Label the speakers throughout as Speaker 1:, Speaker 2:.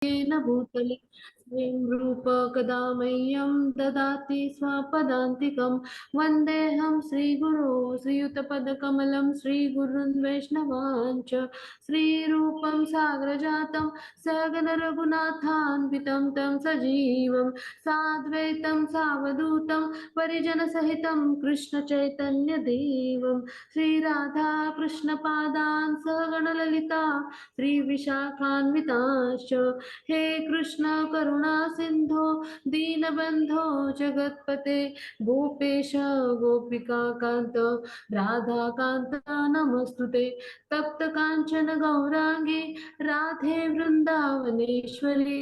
Speaker 1: येन भूतले स्वयं रूप कदा मह्यं ददाति स्वपदान्तिकं वन्देऽहं श्रीगुरो श्रीयुतपदकमलं श्रीगुरुन् वैष्णवाञ्च श्रीरूपं साग्रजातं सगन रघुनाथान्वितं तं सजीवं साद्वैतं सावधूतं परिजनसहितं कृष्णचैतन्यदेवं श्रीराधा कृष्णपादान् सगणललिता श्रीविशाखान्विताश्च हे कृष्ण करुणा सिंधो दीनबंधो जगतपते गोपेश गोपिका कांत राधा कांत नमस्तुते तप्त कांचन गौरांगी राधे वृंदावनेश्वरी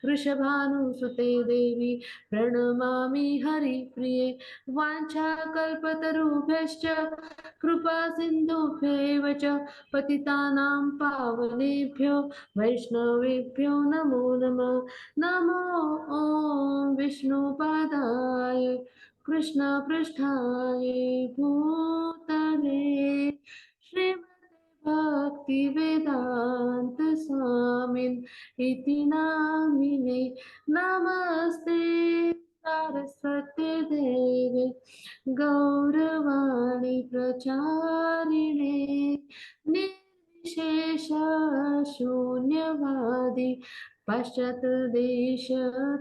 Speaker 1: वृषभानुसुते देवी प्रणमामि हरिप्रिये वाञ्छाकल्पतरुभ्यश्च कृपा सिन्धुभ्यैव च पतितानां पावनेभ्यो वैष्णवेभ्यो नमो नमः नमो ॐ विष्णुपादाय कृष्णपृष्ठाय भूतले श्रीमते भक्तिवेदान्त स्वामिन् इति नामिने नमस्ते सरस्वती देवे गौरवाणी प्रचारिणे निर्विशेष शून्यवादी पश्चात देश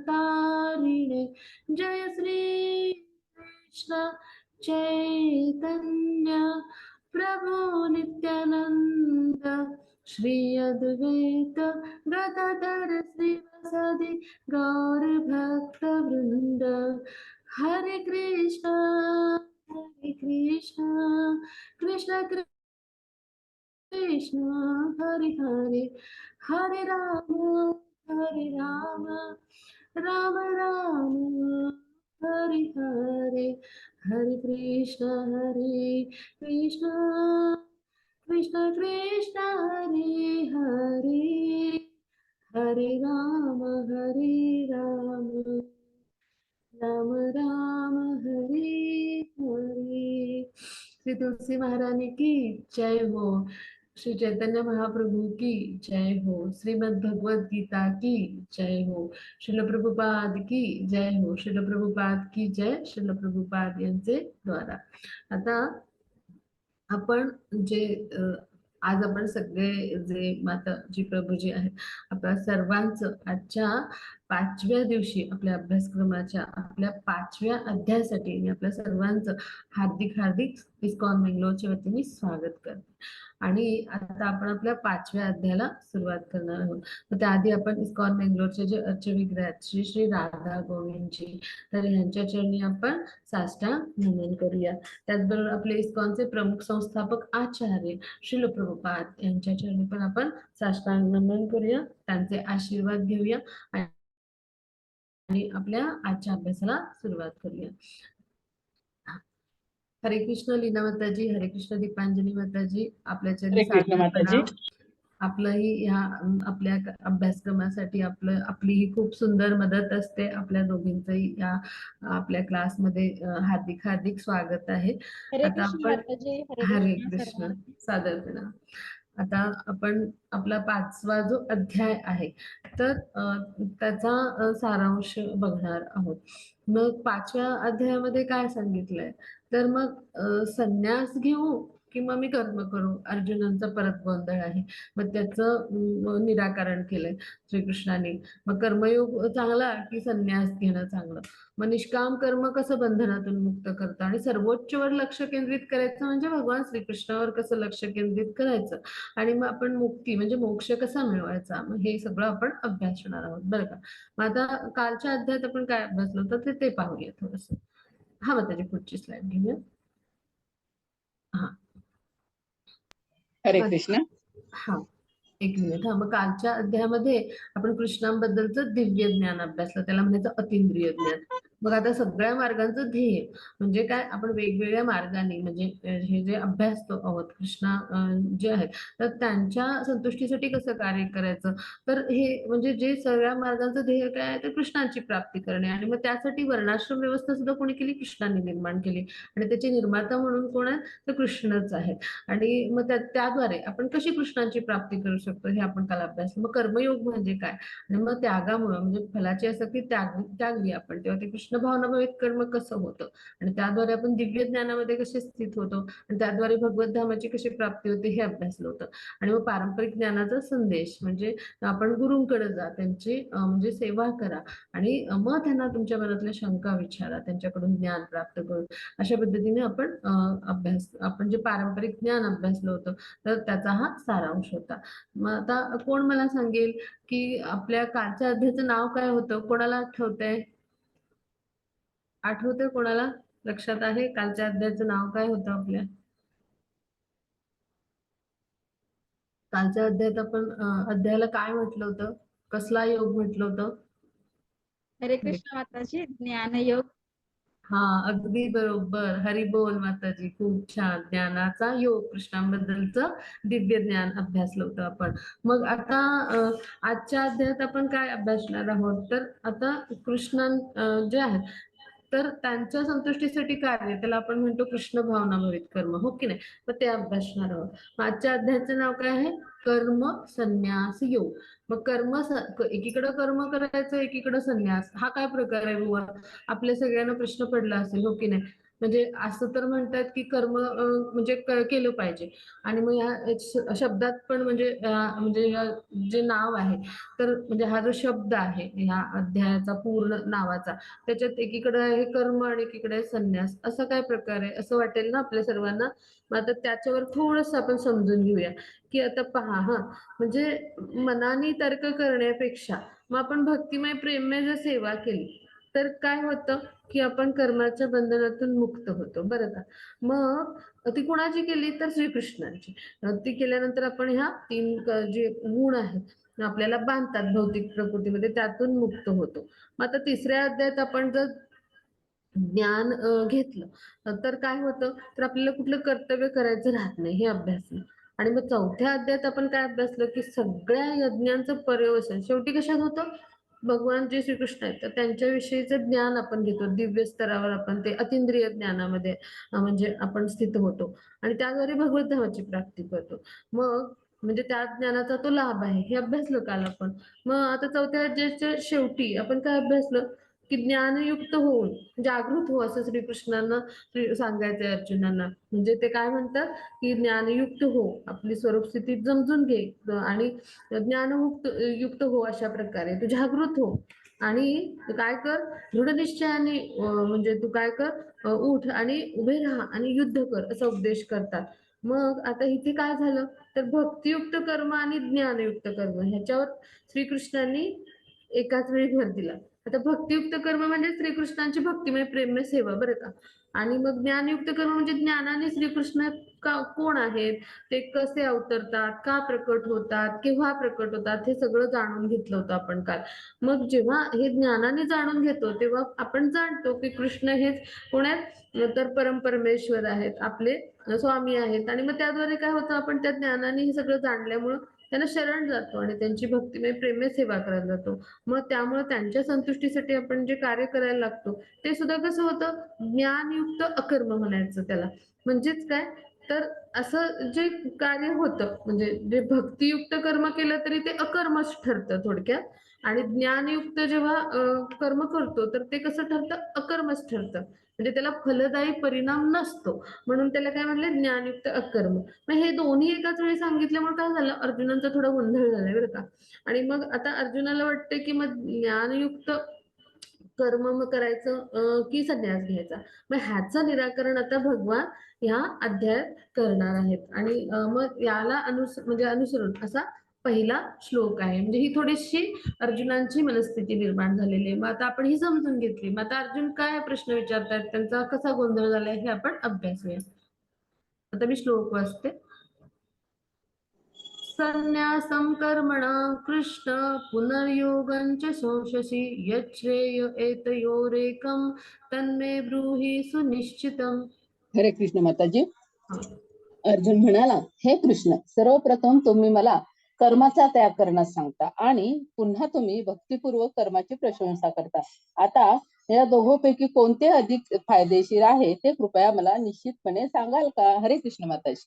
Speaker 1: तारिणे जय श्री कृष्ण चैतन्य प्रभु नित्यानंद श्री अद्वैत गदाधर श्रीवासादि गौर भक्त वृंद हरे कृष्ण कृष्ण कृष्ण हरे हरे हरे राम राम राम हरे हरे हरे कृष्ण कृष्ण कृष्ण हरे हरे हरे राम राम राम हरे हरे। श्री तुलसी महारानी की जय हो। श्री चैतन्य महाप्रभु की जय हो। श्रीमद् भगवद गीता की जय हो। श्रील प्रभुपाद की जय हो। श्रील प्रभुपाद की जय। श्रील प्रभुपाद यांचे द्वारा। आता आपण जे आज आपण सगळे जे माताजी प्रभूजी आहेत आपल्या सर्वांचं आजच्या 5व्या दिवशी आपल्या अभ्यासक्रमाच्या आपल्या 5व्या अध्यायासाठी मी आपल्या सर्वांचं हार्दिक इस्कॉन बेंगलोरच्या वतीने स्वागत करते। आणि आता आपण आपल्या 5व्या अध्यायाला सुरुवात करणार आहोत। तर त्याआधी आपण इस्कॉन बेंगलोरचे जे अर्चविग्रह आहेत श्री श्री राधा गोविंदजी तर यांच्या चरणी आपण साष्टांग नमन करूया। त्याचबरोबर आपले इस्कॉनचे प्रमुख संस्थापक आचार्य श्रील प्रभुपाद यांच्या चरणी पण आपण साष्टांग नमन करूया, त्यांचे आशीर्वाद घेऊया आणि आपल्या आजच्या अभ्यासाला सुरुवात करूया। हरे कृष्ण लीना माताजी, हरे कृष्ण दीपांजली माताजी, आपल्या चरणी सादर प्रणाम। आपलंही ह्या आपल्या अभ्यासक्रमासाठी आपली ही खूप सुंदर मदत असते। आपल्या दोघींचंही या आपल्या क्लासमध्ये हार्दिक स्वागत आहे। आता आपण हरे कृष्ण सादर प्रणाम। आता आपण आपला 5वा जो अध्याय आहे तर त्याचा सारांश बघणार आहोत। मग 5व्या अध्यायामध्ये काय सांगितलंय तर मग संन्यास घेऊ किंवा मी कर्म करू अर्जुनांचा परत गोंधळ आहे। मग त्याचं निराकरण केलंय श्रीकृष्णाने। मग कर्मयोग चांगला की संन्यास घेणं चांगलं। मग निष्काम कर्म कसं बंधनातून मुक्त करतं आणि सर्वोच्चवर लक्ष केंद्रित करायचं म्हणजे भगवान श्रीकृष्णावर कसं लक्ष केंद्रित करायचं आणि मग आपण मुक्ती म्हणजे मोक्ष कसा मिळवायचा मग हे सगळं आपण अभ्यासणार आहोत बरं का। मग आता कालच्या अध्यायात आपण काय अभ्यासलो तर ते पाहूया थोडस। हा मग त्याची पुढची स्लाइड घेऊया। हा
Speaker 2: हरे कृष्ण।
Speaker 1: हा एक मिनिट। हा मग कालच्या अध्यायामध्ये आपण कृष्णांबद्दलचं दिव्य ज्ञान अभ्यासलं, त्याला म्हणायचं अतिंद्रिय ज्ञान। मग आता सगळ्या मार्गांचं ध्येय म्हणजे काय, आपण वेगवेगळ्या मार्गाने म्हणजे हे जे अभ्यासतो आहोत कृष्णा जे आहेत, तर त्यांच्या संतुष्टीसाठी कसं कार्य करायचं. तर हे म्हणजे जे सगळ्या मार्गांचं ध्येय काय आहे, तर कृष्णाची प्राप्ती करणे. आणि मग त्यासाठी वर्णाश्रम व्यवस्था सुद्धा कोणी केली, कृष्णाने निर्माण केली. आणि त्याचे निर्माता म्हणून कोण आहे, तर कृष्णच आहेत. आणि मग त्याद्वारे आपण कशी कृष्णाची प्राप्ती करू शकतो हे आपण काल अभ्यास. मग कर्मयोग म्हणजे काय, आणि मग त्यागामुळे म्हणजे फलाची आसक्ती त्यागली आपण, तेव्हा ते कृष्ण भावनाभावित कर्म कसं होतं, आणि त्याद्वारे आपण दिव्य ज्ञानामध्ये कसे स्थित होतो, आणि त्याद्वारे भगवत धामाची कशी प्राप्ती होते हे अभ्यासलं होतं. आणि मग पारंपरिक ज्ञानाचा संदेश म्हणजे आपण गुरुंकडे जा, त्यांची म्हणजे सेवा करा, आणि मग त्यांना तुमच्या मनातल्या शंका विचारा, त्यांच्याकडून ज्ञान प्राप्त करून. अशा पद्धतीने आपण जे पारंपरिक ज्ञान अभ्यासलं होतं, तर त्याचा हा सारांश होता. मग आता कोण मला सांगेल की आपल्या कालच्या अध्यायाचं नाव काय होतं, कोणाला आठवतंय? आठवतंय कोणाला? लक्षात आहे कालच्या अध्यायाचं नाव काय होतं आपल्या? कालच्या अध्यायात आपण अध्यायाला काय म्हटलं होतं, कसला योग म्हटलं होतं?
Speaker 2: हरे कृष्ण माताजी, ज्ञानयोग.
Speaker 1: हा, अगदी बरोबर. हरी बोल माताजी, खूप छान. ज्ञानाचा योग, कृष्णांबद्दलचं दिव्य ज्ञान अभ्यासलं होतं आपण. मग आता आजच्या अध्यायात आपण काय अभ्यासणार आहोत, तर आता कृष्ण जे आहेत, तर त्यांच्या संतुष्टीसाठी कार्य, त्याला आपण म्हणतो कृष्ण भावनाभरित कर्म, हो की नाही. मग ते अभ्यासणार आहोत. आजच्या अध्यायाचं नाव काय आहे, कर्म संन्यास योग. मग एकीकडे कर्म करायचं, एकीकडे संन्यास, हा काय प्रकार आहे बुवा. आपल्या सगळ्यांना प्रश्न पडला असेल, हो की नाही. म्हणजे असं तर म्हणतात की कर्म म्हणजे केलं पाहिजे. आणि मग या शब्दात पण म्हणजे जे नाव आहे, तर म्हणजे हा जो शब्द आहे ह्या अध्यायाचा पूर्ण नावाचा, त्याच्यात एकीकडे आहे कर्म आणि एकीकडे आहे संन्यास. असा काय प्रकार आहे असं वाटेल ना आपल्या सर्वांना. मग आता त्याच्यावर थोडस आपण समजून घेऊया. की आता पहा हा, म्हणजे मनाने तर्क करण्यापेक्षा मग आपण भक्तिमय प्रेममय जर सेवा केली, तर काय होतं की आपण कर्माच्या बंधनातून मुक्त होतो, बरं का. मग ती कुणाची केली, तर श्रीकृष्णांची. ती केल्यानंतर आपण ह्या जे गुण आहेत आपल्याला बांधतात भौतिक प्रकृतीमध्ये, त्यातून मुक्त होतो. मग आता तिसऱ्या अध्यायात आपण जर ज्ञान घेतलं, तर काय होतं, तर आपल्याला कुठलं कर्तव्य करायचं राहत नाही, हे अभ्यासलं. आणि मग चौथ्या अध्यायात आपण काय अभ्यासलं, की सगळ्या यज्ञांचं पर्यवसन शेवटी कशात होतं, भगवान जे श्रीकृष्ण आहेत तर त्यांच्याविषयीचं ज्ञान आपण घेतो. दिव्य स्तरावर आपण ते अतिंद्रिय ज्ञानामध्ये म्हणजे आपण स्थित होतो, आणि त्याद्वारे भगवत धामाची प्राप्ती करतो. मग म्हणजे त्या ज्ञानाचा तो लाभ आहे, हे अभ्यासलं काल आपण. मग आता चौथ्या अध्यायाच्या शेवटी आपण काय अभ्यासलं, की ज्ञानयुक्त होऊन जागृत हो, असं श्रीकृष्णांना सांगायचंय अर्जुनांना. म्हणजे ते काय म्हणतात, की ज्ञानयुक्त हो, आपली स्वरूप स्थिती समजून घे, आणि ज्ञानमुक्त युक्त हो, अशा प्रकारे तू जागृत हो. आणि काय कर, दृढ निश्चयाने म्हणजे तू काय कर, उठ आणि उभे राहा आणि युद्ध कर, असा उपदेश करतात. मग आता इथे काय झालं, तर भक्तियुक्त कर्म आणि ज्ञानयुक्त कर्म ह्याच्यावर श्रीकृष्णांनी एकाच वेळी भर दिला. आता भक्तियुक्त कर्म म्हणजे श्रीकृष्णांची भक्तिमय प्रेममय सेवा, बरं का. आणि मग ज्ञानयुक्त कर्म म्हणजे ज्ञानाने श्रीकृष्ण कोण आहेत, ते कसे अवतरतात, का प्रकट होतात, केव्हा प्रकट होतात, हे सगळं जाणून घेतलं होतं आपण काल. मग जेव्हा हे ज्ञानाने जाणून घेतो, तेव्हा आपण जाणतो की कृष्ण हेच कोण आहेत, तर परमेश्वर आहेत, आपले स्वामी आहेत. आणि मग त्याद्वारे काय होतं, आपण त्या ज्ञानाने हे सगळं जाणल्यामुळं त्यांना शरण जातो आणि त्यांची भक्तिमय प्रेममय सेवा करायला जातो. मग त्यामुळे त्यांच्या संतुष्टीसाठी आपण जे कार्य करायला लागतो, ते सुद्धा कसं होतं, ज्ञानयुक्त अकर्म म्हणायचं त्याला. म्हणजेच काय, तर असं जे कार्य होतं, म्हणजे जे भक्तियुक्त कर्म केलं तरी ते अकर्मच ठरतं थोडक्यात. आणि ज्ञानयुक्त जेव्हा कर्म करतो, तर ते कसं ठरतं, अकर्मच ठरतं. म्हणजे त्याला फलदायी परिणाम नसतो, म्हणून त्याला काय म्हणले, ज्ञानयुक्त अकर्म. मग हे दोन्ही एकाच वेळी सांगितल्यामुळे काय झालं, अर्जुनांचा थोडा गोंधळ झालाय, बरं का. आणि मग आता अर्जुनाला वाटते की मग ज्ञानयुक्त कर्म मग करायचं की संन्यास घ्यायचा. मग ह्याचं निराकरण आता भगवान ह्या अध्यायात करणार आहेत. आणि मग याला म्हणजे अनुसरून असा पहिला श्लोक आहे. म्हणजे ही थोडीशी अर्जुनांची मनस्थिती निर्माण झालेली आहे. मग आता आपण ही समजून घेतली. मग आता अर्जुन काय प्रश्न विचारतात, त्यांचा कसा गोंधळ झालाय, हे आपण अभ्यासूया. आता मी श्लोक वाचते. संन्यासं कर्मणां कृष्ण पुनर्योगं च शोषसि यच्छ्रेय एतयोरेकं तन्मे ब्रूहि सुनिश्चितम्.
Speaker 3: हरे कृष्ण माताजी.
Speaker 1: हा.
Speaker 3: अर्जुन म्हणाला, हे कृष्ण, सर्वप्रथम तुम्ही मला कर्माचा त्याग करण्यास सांगता आणि पुन्हा तुम्ही भक्तिपूर्वक कर्माची प्रशंसा करता. आता या दोघांपैकी कोणते अधिक फायदेशीर आहे ते कृपया मला निश्चितपणे सांगाल का? हरे कृष्ण माताजी.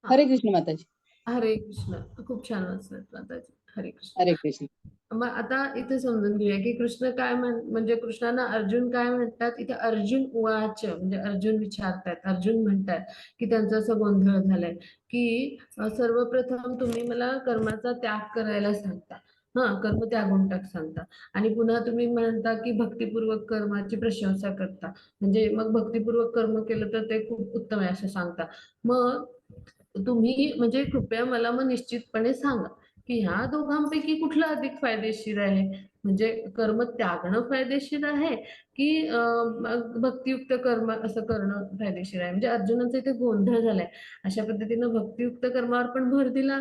Speaker 3: हरे कृष्ण माताजी.
Speaker 1: हरे कृष्ण. खूप छान वाचलं माताजी. हरे कृष्ण.
Speaker 3: हरे कृष्ण.
Speaker 1: मग आता इथे समजून घेऊया की कृष्ण काय म्हणजे कृष्णांना अर्जुन काय म्हणतात. इथे अर्जुन उवाच म्हणजे अर्जुन विचारतात, अर्जुन म्हणतात की त्यांचा असं गोंधळ झालाय की सर्वप्रथम तुम्ही मला कर्माचा त्याग करायला सांगता, कर्म त्यागून टाक सांगता, आणि पुन्हा तुम्ही म्हणता की भक्तिपूर्वक कर्माची प्रशंसा करता, म्हणजे मग भक्तिपूर्वक कर्म केलं तर ते खूप उत्तम आहे असं सांगता. मग तुम्ही म्हणजे कृपया मला मग निश्चितपणे सांगा की ह्या दोघांपैकी कुठलं अधिक फायदेशीर आहे, म्हणजे कर्म त्यागणं फायदेशीर आहे की भक्तियुक्त कर्म असं करणं फायदेशीर आहे. म्हणजे अर्जुनाचा इथे गोंधळ झालाय. अशा पद्धतीनं भक्तियुक्त कर्मावर पण भर दिला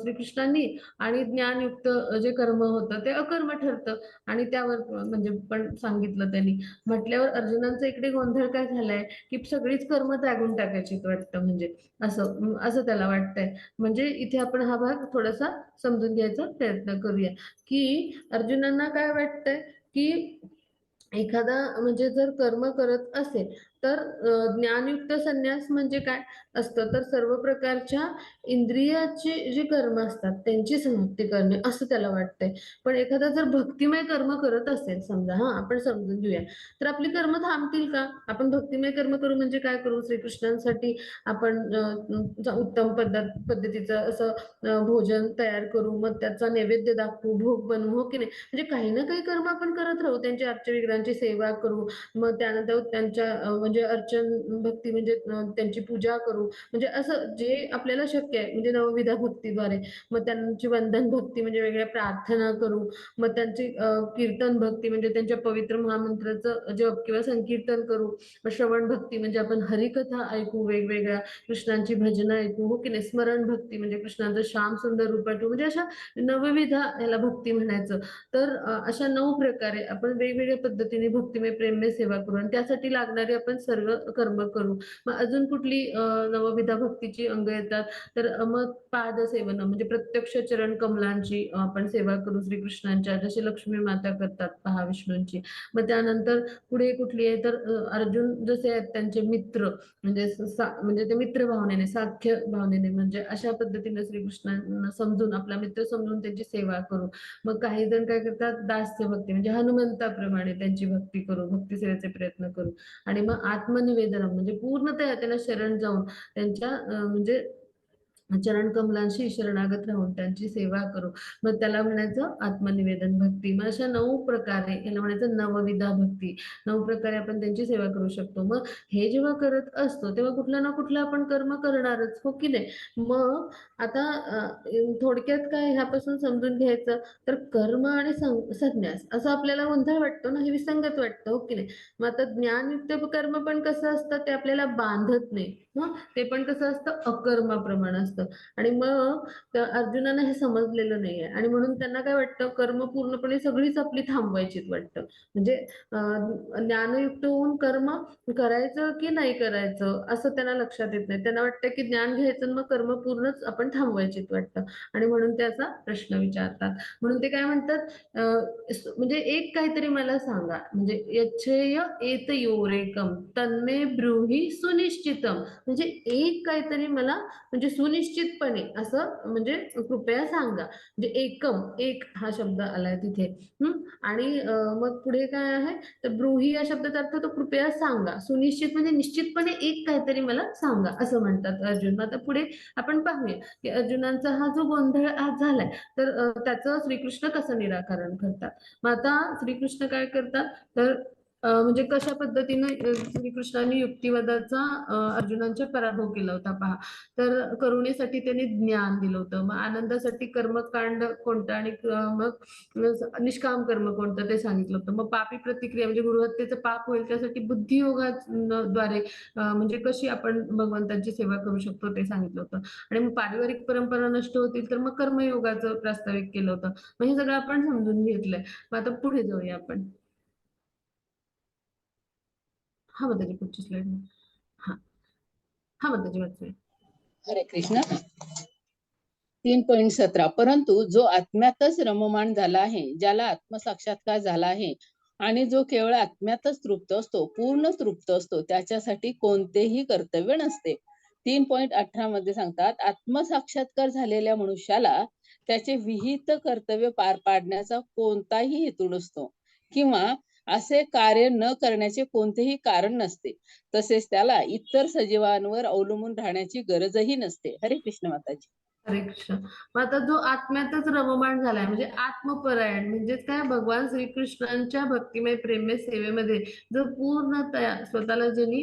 Speaker 1: श्रीकृष्णांनी, आणि ज्ञानयुक्त जे कर्म होतं ते अकर्म ठरतं आणि त्यावर म्हणजे पण सांगितलं त्यांनी. म्हटल्यावर अर्जुनांचा इकडे गोंधळ काय झालाय की सगळीच कर्म त्यागून टाकायची वाटतं, म्हणजे असं असं त्याला वाटतंय. म्हणजे इथे आपण हा भाग थोडासा समजून घ्यायचा प्रयत्न करूया की अर्जुनांना काय वाटतंय की एखादा म्हणजे जर कर्म करत असेल तर ज्ञानयुक्त संन्यास म्हणजे काय असतं तर सर्व प्रकारच्या इंद्रियाची जी कर्म असतात त्यांची समाप्ती करणे असं त्याला वाटतंय. पण एखादा जर भक्तिमय कर्म करत असेल समजा, आपण समजून घेऊया, तर आपली कर्म थांबतील का? आपण भक्तिमय कर्म करू म्हणजे काय करू, श्रीकृष्णांसाठी आपण उत्तम पद्धतीचं असं भोजन तयार करू, मग त्याचा नैवेद्य दाखवू, भोग बनवू, हो की नाही. म्हणजे काही ना काही कर्म आपण करत राहू, त्यांची अर्चविग्रहांची सेवा करू, मग त्यानंतर त्यांच्या म्हणजे अर्चन भक्ती म्हणजे त्यांची पूजा करू, म्हणजे असं जे आपल्याला शक्य आहे म्हणजे नवविधा भक्तीद्वारे. मग त्यांची वंदन भक्ती म्हणजे वेगळ्या प्रार्थना करू, मग त्यांची कीर्तन भक्ती म्हणजे त्यांच्या पवित्र महामंत्राचं जप किंवा संकीर्तन करू, मग श्रवण भक्ती म्हणजे आपण हरिकथा ऐकू, वेगवेगळ्या कृष्णांची भजनं ऐकू, हो की नाही. स्मरण भक्ती म्हणजे कृष्णांचं श्याम सुंदर रूप आठवू, म्हणजे अशा नवविधा याला भक्ती म्हणायचं. तर अशा 9 प्रकारे आपण वेगवेगळ्या पद्धतीने भक्तिमय प्रेममय सेवा करू आणि त्यासाठी लागणारे आपण सर्व कर्म करू. मग अजून कुठली नवविधा भक्तीची अंग येतात तर मग पादसेवन म्हणजे प्रत्यक्ष चरण कमलांची आपण सेवा करू श्रीकृष्णांच्या, जसे लक्ष्मी माता करतात पहा विष्णूंची. मग त्यानंतर पुढे कुठली आहे तर अर्जुन जसे आहेत त्यांचे मित्र म्हणजे म्हणजे ते मित्र भावनेने, साख्य भावनेने, म्हणजे अशा पद्धतीने श्रीकृष्णांना समजून, आपला मित्र समजून त्यांची सेवा करू. मग काही जण काय करतात दास्य भक्ती म्हणजे हनुमंताप्रमाणे त्यांची भक्ती करू, भक्ती सेवेचे प्रयत्न करू. आणि मग आत्मनिवेदन म्हणजे पूर्णतः त्यांना शरण जाऊन त्यांच्या म्हणजे चरण कमलांशी शरणागत राहून त्यांची सेवा करू, मग त्याला म्हणायचं आत्मनिवेदन भक्ती. मग अशा 9 प्रकारे याला म्हणायचं नवविधा भक्ती. 9 प्रकारे आपण त्यांची सेवा करू शकतो. मग हे जेव्हा करत असतो तेव्हा कुठलं ना कुठलं आपण कर्म करणारच, हो की नाही. मग आता थोडक्यात काय ह्यापासून समजून घ्यायचं तर कर्म आणि संन्यास असं आपल्याला गोंधळ वाटतो ना, हे विसंगत वाटतं, हो की नाही. मग आता ज्ञानयुक्त कर्म पण कसं असतं ते आपल्याला बांधत नाही, ते पण कसं असतं अकर्माप्रमाणे असतं. आणि मग अर्जुनांना हे समजलेलं नाहीये आणि म्हणून त्यांना काय वाटतं कर्म पूर्णपणे सगळीच आपली थांबवायचीच वाटतं. म्हणजे ज्ञानयुक्त होऊन कर्म करायचं की नाही करायचं असं त्यांना लक्षात येत नाही. त्यांना वाटतं की ज्ञान घ्यायचं मग कर्म पूर्णच आपण थांबवायचीच वाटतं आणि म्हणून त्याचा प्रश्न विचारतात. म्हणून ते काय म्हणतात म्हणजे एक काहीतरी मला सांगा, म्हणजे यच्छेय एतयोरेकम तन्मे ब्रूहि सुनिश्चितम, म्हणजे एक काहीतरी मला म्हणजे सुनिश्चितपणे असं म्हणजे कृपया सांगा. म्हणजे एकम, एक हा शब्द आलाय तिथे. आणि मग पुढे काय आहे तर ब्रूही या शब्दाचा अर्थ तो कृपया सांगा, सुनिश्चित म्हणजे निश्चितपणे एक काहीतरी मला सांगा असं म्हणतात अर्जुन. आता पुढे आपण पाहूया की अर्जुनांचा हा जो गोंधळ आज झालाय तर त्याचं श्रीकृष्ण कसं निराकरण करतात. मग आता श्रीकृष्ण काय करतात तर म्हणजे कशा पद्धतीने श्रीकृष्णाने युक्तिवादाचा अर्जुनांचा पराभव केला होता पहा. तर करुणेसाठी त्यांनी ज्ञान दिलं होतं, मग आनंदासाठी कर्मकांड कोणतं आणि मग निष्काम कर्म कोणतं ते सांगितलं होतं. मग पापी प्रतिक्रिया म्हणजे गृहत्येचं पाप होईल त्यासाठी बुद्धियोगाद्वारे म्हणजे कशी आपण भगवंतांची सेवा करू शकतो ते सांगितलं होतं. आणि मग पारिवारिक परंपरा नष्ट होतील तर मग कर्मयोगाचं प्रास्ताविक केलं होतं. मग हे सगळं आपण समजून घेतलंय. मग आता पुढे जाऊया आपण. हा माताजी पुढची स्लाइड. हा हा माताजी वाचूया.
Speaker 3: हरे कृष्ण. 3.17 परंतु जो आत्म्यातच रममाण झाला आहे, ज्याला आत्मसाक्षात्कार झाला आहे आणि जो केवळ आत्म्यातच तृप्त असतो, पूर्ण तृप्त असतो, त्याच्यासाठी कोणतेही कर्तव्य नसते. 3.18 मध्ये सांगतात, आत्मसाक्षात्कार झालेल्या मनुष्याला त्याचे विहित कर्तव्य पार पाडण्याचा कोणताही हेतू नसतो किंवा असे कार्य न करण्याचे कोणतेही कारण नसते. तसेच त्याला इतर सजीवांवर अवलंबून राहण्याची गरजही नसते. हरे कृष्ण माताजी.
Speaker 1: हरे कृष्ण. मग आता जो आत्म्यातच रममाण झालाय म्हणजे आत्मपरायण म्हणजेच काय, भगवान श्रीकृष्णांच्या भक्तिमय प्रेममय सेवेमध्ये जो पूर्णतया स्वतःला ज्यांनी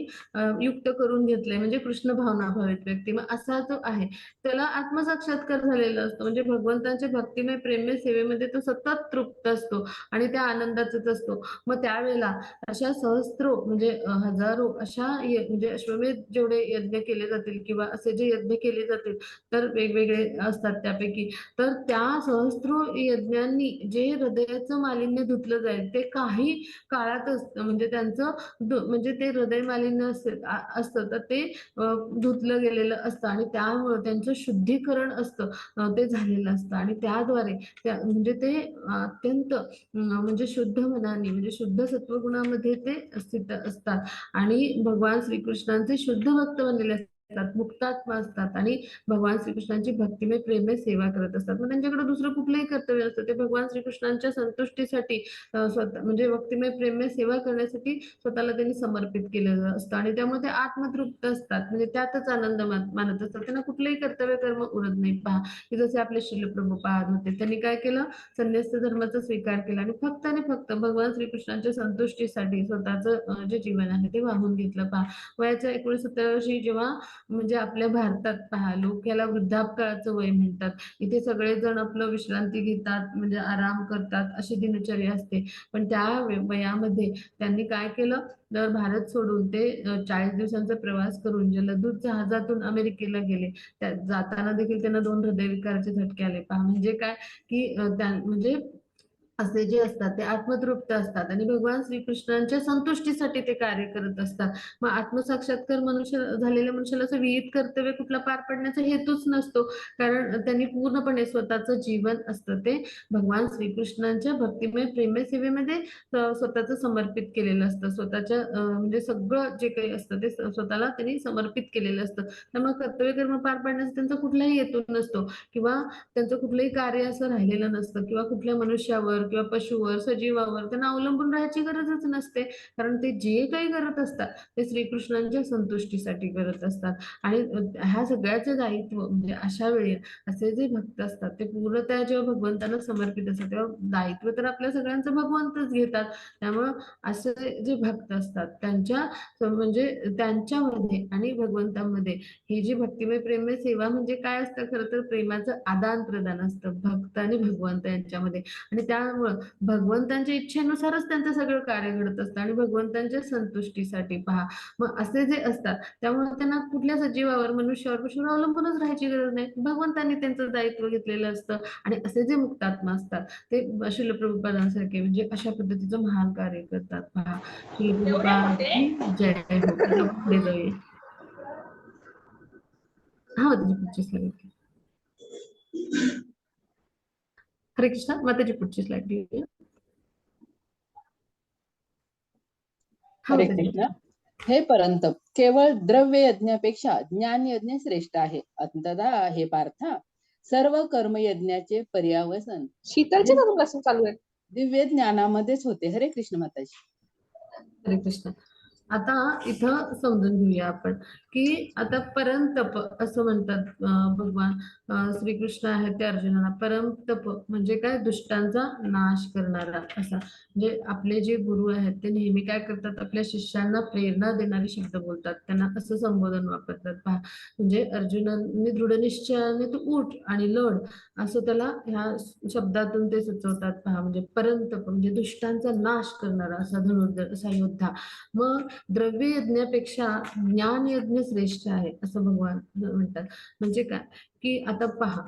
Speaker 1: युक्त करून घेतलंय म्हणजे कृष्ण भावना भावित व्यक्ती, मग असा जो आहे त्याला आत्मसाक्षात्कार झालेला असतो. म्हणजे भगवंतांच्या भक्तिमय प्रेममय सेवेमध्ये तो सतत तृप्त असतो आणि त्या आनंदातच असतो. मग त्यावेळेला अशा सहस्रो म्हणजे हजारो अशा म्हणजे अश्वमेध जेवढे यज्ञ केले जातील किंवा असे जे यज्ञ केले जातील तर वेगवेगळे असतात त्यापैकी, तर त्या सहस्रो यज्ञांनी जे हृदयाचं मालिन्य धुतलं जाईल ते काही काळातच म्हणजे त्यांचं म्हणजे ते हृदय मालिन्य असतं तर ते धुतलं गेलेलं असतं आणि त्यामुळं त्यांचं शुद्धीकरण असतं ते झालेलं असतं आणि त्याद्वारे म्हणजे ते अत्यंत म्हणजे शुद्ध मनाने म्हणजे शुद्ध सत्वगुणामध्ये ते स्थित असतात आणि भगवान श्रीकृष्णांचे शुद्ध भक्त बनलेले असतात, मुक्तात्मा असतात आणि भगवान श्रीकृष्णांची भक्तिमय प्रेममय सेवा करत असतात. मग त्यांच्याकडे दुसरं कुठलंही कर्तव्य नसतं. ते भगवान श्रीकृष्णांच्या संतुष्टीसाठी स्वतः म्हणजे भक्तिमय प्रेममय सेवा करण्यासाठी स्वतःला त्यांनी समर्पित केलेलं असतं आणि त्यामुळे ते आत्मतृप्त असतात म्हणजे त्यातच आनंद मानत असतात. त्यांना कुठलंही कर्तव्य कर्म उरत नाही. पहा की जसे आपले श्रील प्रभुपाद होते, त्यांनी काय केलं, संन्यस्त धर्माचा स्वीकार केला आणि फक्त भगवान श्रीकृष्णांच्या संतुष्टीसाठी स्वतःचं जे जीवन आहे ते वाहून घेतलं. पहा वयाच्या 69 वर्षी जेव्हा म्हणजे आपल्या भारतात पहा लोक याला वृद्धापकाळाचं वय म्हणतात. इथे सगळेजण आपलं विश्रांती घेतात म्हणजे आराम करतात अशी दिनचर्या असते. पण त्या वयामध्ये त्यांनी काय केलं तर भारत सोडून ते 40 दिवसांचा प्रवास करून जलदूत जहाजातून अमेरिकेला गेले. त्या जाताना देखील त्यांना 2 हृदयविकाराचे झटके आले. पहा म्हणजे काय की म्हणजे असे जे असतात ते आत्मतृप्त असतात आणि भगवान श्रीकृष्णांच्या संतुष्टीसाठी ते कार्य करत असतात. मग आत्मसाक्षात्कार झालेल्या मनुष्याला असं विहित कर्तव्य कुठला पार पडण्याचा हेतूच नसतो, कारण त्यांनी पूर्णपणे स्वतःचं जीवन असतं ते भगवान श्रीकृष्णांच्या भक्तिमय प्रेममय सेवेमध्ये स्वतःचं समर्पित केलेलं असतं. स्वतःच्या म्हणजे सगळं जे काही असतं ते स्वतःला त्यांनी समर्पित केलेलं असतं. त्यामुळे कर्तव्य कर्म पार पाडण्याचा त्यांचा कुठलाही हेतू नसतो किंवा त्यांचं कुठलंही कार्य असं राहिलेलं नसतं किंवा कुठल्या मनुष्यावर किंवा पशुवर सजीवावर त्यांना अवलंबून राहायची गरजच नसते, कारण ते जे काही करत असतात ते श्रीकृष्णांच्या संतुष्टीसाठी करत असतात. आणि ह्या सगळ्याचं दायित्व म्हणजे अशा वेळी असे जे भक्त असतात ते पूर्णतः जेव्हा भगवंतांना समर्पित असतात तेव्हा दायित्व तर आपल्या सगळ्यांचं भगवंतच घेतात. त्यामुळं असे जे भक्त असतात त्यांच्या म्हणजे त्यांच्यामध्ये आणि भगवंतांमध्ये ही जी भक्तिमय प्रेममय सेवा म्हणजे काय असतं, खरं तर प्रेमाचं आदान प्रदान असतं भक्त आणि भगवंत यांच्यामध्ये आणि त्यामुळं भगवंतांच्या इच्छेनुसारच त्यांचं सगळं कार्य घडत असतं आणि भगवंतांच्या संतुष्टीसाठी. पहा मग असे जे असतात त्यामुळे त्यांना कुठल्या सजीवावर मनुष्यावर पशुवर अवलंबूनच राहायची गरज नाही. भगवंतांनी त्यांचं दायित्व घेतलेलं असतं आणि असे जे मुक्तात्मा असतात ते श्रील प्रभुपादांसारखे म्हणजे अशा पद्धतीचं महान कार्य करतात. पहा श्रील प्रभुपाद जय हो. आता पुढे जाऊया. हा त्याची पुढची स्लाइड. हरे कृष्ण. माताजी पुढची स्लाइड घेऊया.
Speaker 3: हरे कृष्ण. हे परंतप केवळ द्रव्य यज्ञापेक्षा ज्ञान यज्ञ श्रेष्ठ आहे. अंततः हे पार्था सर्व कर्म यज्ञाचे पर्यावसन
Speaker 2: शीतलचे क्लासेस चालू आहेत.
Speaker 3: दिव्य ज्ञानामध्येच होते. हरे कृष्ण माताजी.
Speaker 1: हरे कृष्ण. आता इथं समजून घेऊया आपण की आता परमतप असं म्हणतात भगवान श्रीकृष्ण आहेत ते अर्जुनाला. परमतप म्हणजे काय? दुष्टांचा नाश करणारा असा. म्हणजे आपले जे गुरु आहेत ते नेहमी काय करतात? आपल्या शिष्यांना प्रेरणा देणारे शब्द बोलतात, त्यांना असं संबोधन वापरतात पहा. म्हणजे अर्जुनाने दृढनिश्चयाने तू उठ आणि लढ असं त्याला ह्या शब्दातून ते सुचवतात पहा. म्हणजे परंतप म्हणजे दुष्टांचा नाश करणारा असा धनुर्धर, असा योद्धा. मग द्रव्य यज्ञापेक्षा ज्ञान यज्ञ श्रेष्ठ आहे असं भगवान म्हणतात. म्हणजे काय की आता पहा,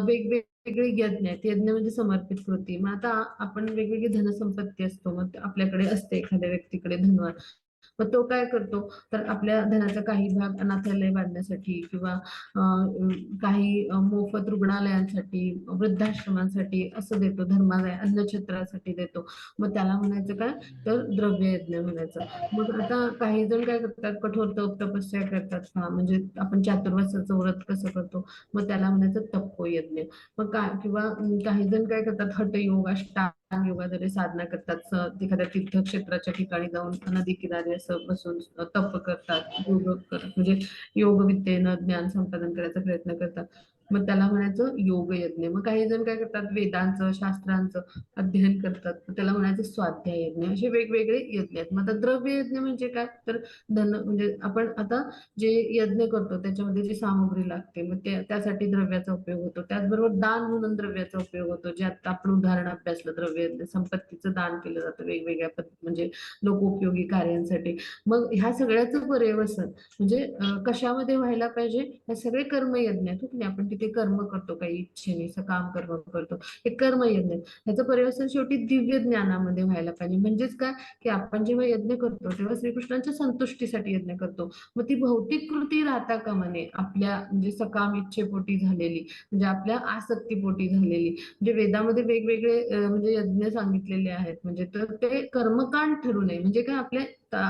Speaker 1: वेगवेगळे यज्ञ आहेत. यज्ञ म्हणजे समर्पित कृती. मग आता आपण वेगवेगळी धनसंपत्ती असतो, मग आपल्याकडे असते एखाद्या व्यक्तीकडे धनवान, मग तो काय करतो तर आपल्या धनाचा काही भाग अनाथालय बांधण्यासाठी किंवा काही मोफत रुग्णालयांसाठी, वृद्धाश्रमांसाठी असं देतो, धर्मालय अन्नछत्रासाठी देतो. मग त्याला म्हणायचं काय तर द्रव्य यज्ञ म्हणायचं. मग आता काही जण काय करतात, कठोर तपस्या करतात. हा म्हणजे आपण चातुर्मासाचं व्रत कसं करतो, मग त्याला म्हणायचं तपोयज्ञ. मग काय किंवा काही जण काय करतात, हठयोग, अष्टांग योगाद्वारे साधना करतात. एखाद्या तीर्थक्षेत्राच्या ठिकाणी जाऊन नदी किनारी असं बसून तप करतात, योग करतात, म्हणजे योग विद्येनं ज्ञान संपादन करायचा प्रयत्न करतात. मग त्याला म्हणायचं योग यज्ञ. मग काही जण काय करतात, वेदांचं शास्त्रांचं अध्ययन करतात, त्याला म्हणायचं स्वाध्याय यज्ञ. असे वेगवेगळे यज्ञ आहेत. मग आता द्रव्य यज्ञ म्हणजे काय तर धन म्हणजे आपण आता जे यज्ञ करतो त्याच्यामध्ये जी सामग्री लागते, मग त्यासाठी द्रव्याचा उपयोग होतो. त्याचबरोबर दान म्हणून द्रव्याचा उपयोग होतो, जे आता आपण उदाहरण अभ्यासलं. द्रव्य संपत्तीचं दान केलं जातं वेगवेगळ्या म्हणजे लोकोपयोगी कार्यांसाठी. मग ह्या सगळ्याचं पर्यवसन म्हणजे कशामध्ये व्हायला पाहिजे, हे सगळे कर्मयज्ञ आहेत. की आपण तिथे कर्म करतो, काही इच्छेने काम कर्म करतो, हे कर्मयज्ञ. ह्याचं पर्यवसन शेवटी दिव्य ज्ञानामध्ये व्हायला पाहिजे. म्हणजेच काय की आपण जेव्हा यज्ञ करतो तेव्हा श्रीकृष्णांच्या संतुष्टीसाठी यज्ञ करतो. मग ती भौतिक कृती राहता कामा नये, आपल्या म्हणजे सकाम इच्छेपोटी झालेली, म्हणजे आपल्या आसक्तीपोटी झालेली. म्हणजे वेदामध्ये वेगवेगळे म्हणजे यज्ञ सांगितलेले आहेत. म्हणजे तर ते कर्मकांड ठरू नये. म्हणजे काय आपल्या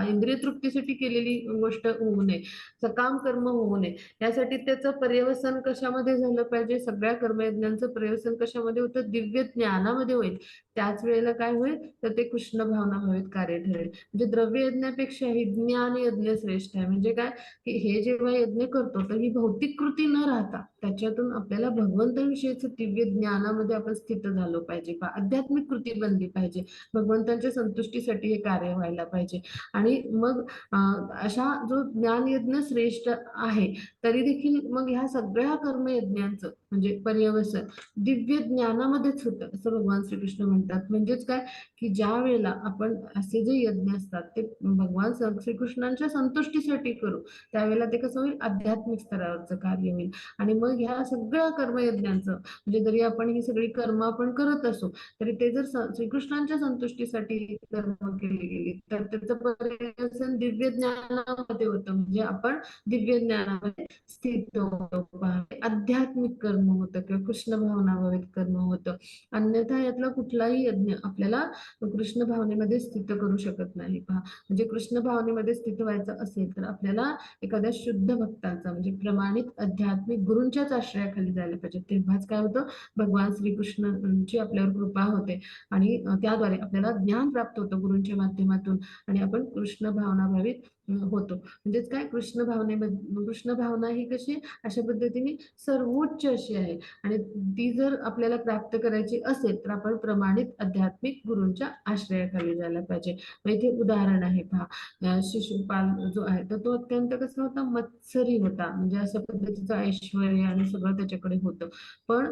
Speaker 1: इंद्रिय तृप्तीसाठी केलेली गोष्ट होऊ नये, सकाम कर्म होऊ नये. यासाठी त्याचं पर्यवसन कशामध्ये झालं पाहिजे, सगळ्या कर्मयज्ञांचं पर्यवसन कशामध्ये होतं, दिव्य ज्ञानामध्ये होईल. त्याच वेळेला काय होईल तर ते कृष्ण भावना भावित कार्य ठरेल. म्हणजे द्रव्य यज्ञापेक्षाही ज्ञान यज्ञ श्रेष्ठ आहे. म्हणजे काय की हे जेव्हा यज्ञ करतो तर ही भौतिक कृती न राहता त्याच्यातून आपल्याला भगवंताविषयीचं दिव्य ज्ञानामध्ये आपण स्थित झालो पाहिजे, आध्यात्मिक कृती बनली पाहिजे, भगवंतांच्या संतुष्टीसाठी हे कार्य व्हायला पाहिजे. आणि मग अशा जो ज्ञानयज्ञ श्रेष्ठ आहे, तरी देखील मग ह्या सगळ्या कर्मयज्ञांचं म्हणजे पर्यवसन दिव्य ज्ञानामध्येच होतं असं भगवान श्रीकृष्ण म्हणतात. म्हणजेच काय की ज्या वेळेला आपण असे जे यज्ञ असतात ते भगवान श्रीकृष्णांच्या संतुष्टीसाठी करू, त्यावेळेला ते कसं होईल, आध्यात्मिक स्तरावरचं कार्य होईल. आणि मग ह्या सगळ्या कर्मयज्ञांचं म्हणजे जरी आपण ही सगळी कर्म आपण करत असो, तरी ते जर श्रीकृष्णांच्या संतुष्टीसाठी कर्म केली गेली तर त्याचं पर्यवसन दिव्य ज्ञानामध्ये होतं. म्हणजे आपण दिव्य ज्ञानामध्ये स्थित होतो, आध्यात्मिक कर्म होतं किंवा कृष्ण भावनाभावित कर्म होतं. अन्यथा यातला कुठलाही यज्ञ आपल्याला कृष्ण भावनेमध्ये स्थित करू शकत नाही. पहा म्हणजे कृष्ण भावनेमध्ये स्थित व्हायचं असेल तर आपल्याला एखाद्या शुद्ध भक्ताचा म्हणजे प्रमाणित आध्यात्मिक गुरूंच्याच आश्रयाखाली जायला पाहिजे. तेव्हाच काय होतं, भगवान श्रीकृष्णांची आपल्यावर कृपा होते आणि त्याद्वारे आपल्याला ज्ञान प्राप्त होतं गुरूंच्या माध्यमातून आणि आपण कृष्ण भावनाभावित होतो. म्हणजेच काय कृष्ण भावना ही कशी अशा पद्धतीने सर्वोच्च अशी आहे आणि ती जर आपल्याला प्राप्त करायची असेल तर आपण प्रमाणित आध्यात्मिक गुरूंच्या आश्रयाखाली जायला पाहिजे. मग इथे उदाहरण आहे पहा, शिशुपाल जो आहे तर तो अत्यंत कसा होता, मत्सरी होता. म्हणजे अशा पद्धतीचं ऐश्वर आणि सगळं त्याच्याकडे होतं, पण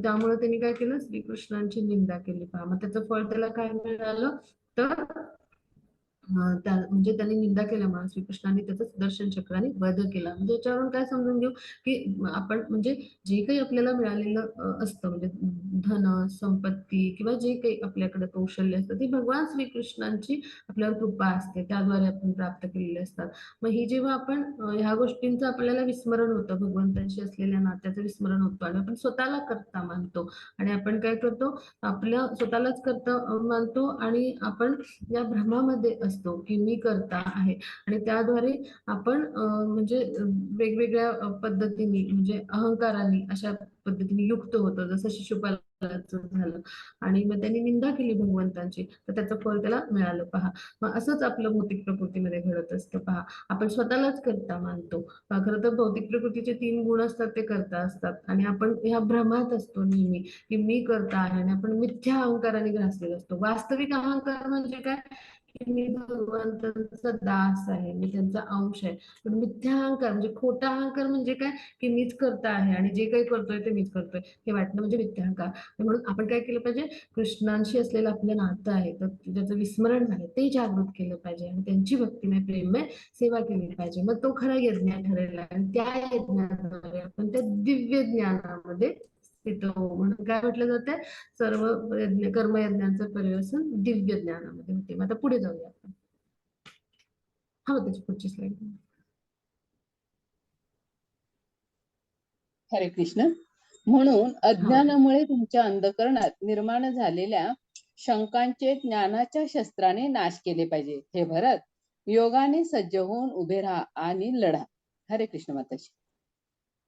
Speaker 1: त्यामुळे त्यांनी काय केलं, श्रीकृष्णांची निंदा केली. पहा मग त्याचं फळ त्याला काय मिळालं तर म्हणजे त्यांनी निंदा केल्यामुळे श्रीकृष्णांनी त्याचं सुदर्शन चक्राने वध केला. म्हणजे याच्यावरून काय समजून घेऊ की आपण म्हणजे जे काही आपल्याला मिळालेलं असतं म्हणजे धन संपत्ती किंवा जे काही आपल्याकडे कौशल्य असतं ते भगवान श्रीकृष्णांची आपल्यावर कृपा असते, त्याद्वारे आपण प्राप्त केलेले असतात. मग ही जेव्हा आपण ह्या गोष्टींचं आपल्याला विस्मरण होतं, भगवंतांशी असलेल्या नात्याचं विस्मरण होतं आणि आपण स्वतःला करता मानतो आणि आपण काय करतो, आपल्या स्वतःलाच करता मानतो आणि आपण या भ्रमामध्ये असतो असतो की मी करता आहे, आणि त्याद्वारे आपण म्हणजे वेगवेगळ्या पद्धतीने म्हणजे अहंकाराने अशा पद्धतीने युक्त होतं, जसं शिशुपालाचं झालं. आणि मग त्यांनी निंदा केली भगवंतांची, तर त्याचं फळ त्याला मिळालं पहा. मग असंच आपलं भौतिक प्रकृतीमध्ये घडत असतं पहा. आपण स्वतःलाच करता मानतो. खरं तर भौतिक प्रकृतीचे 3 गुण असतात, ते करता असतात, आणि आपण ह्या भ्रमात असतो नेहमी की मी करता आहे, आणि आपण मिथ्या अहंकाराने ग्रासलेलो असतो. वास्तविक अहंकार म्हणजे काय, की मी भगवंतांचा दास आहे, मी त्यांचा अंश आहे. पण मिथ्या अहंकार म्हणजे खोटा अहंकार म्हणजे काय, की मीच करता आहे आणि जे काही करतोय ते मीच करतोय हे वाटणं म्हणजे मिथ्या अहंकार. म्हणून आपण काय केलं पाहिजे, कृष्णांशी असलेलं आपलं नातं आहे तर त्याचं विस्मरण आहे ते जागृत केलं पाहिजे, आणि त्यांची भक्तिमय प्रेममय सेवा केली पाहिजे. मग तो खरा यज्ञ ठरेल, आणि त्या यज्ञाद्वारे आपण त्या दिव्य ज्ञानामध्ये स्थित होऊ. म्हणून काय म्हटलं जाते, सर्व कर्मयज्ञांचं पर्यवसन दिव्य ज्ञानामध्ये होते. मग आता पुढे जाऊया आपण. हा, त्याची पुढची स्लाइड.
Speaker 3: हरे कृष्ण. म्हणून अज्ञानामुळे तुमच्या अंधकरणात निर्माण झालेल्या शंकांचे ज्ञानाच्या शस्त्राने नाश केले पाहिजे. हे भरत, योगाने सज्ज होऊन उभे राहा आणि लढा. हरे कृष्ण माताजी.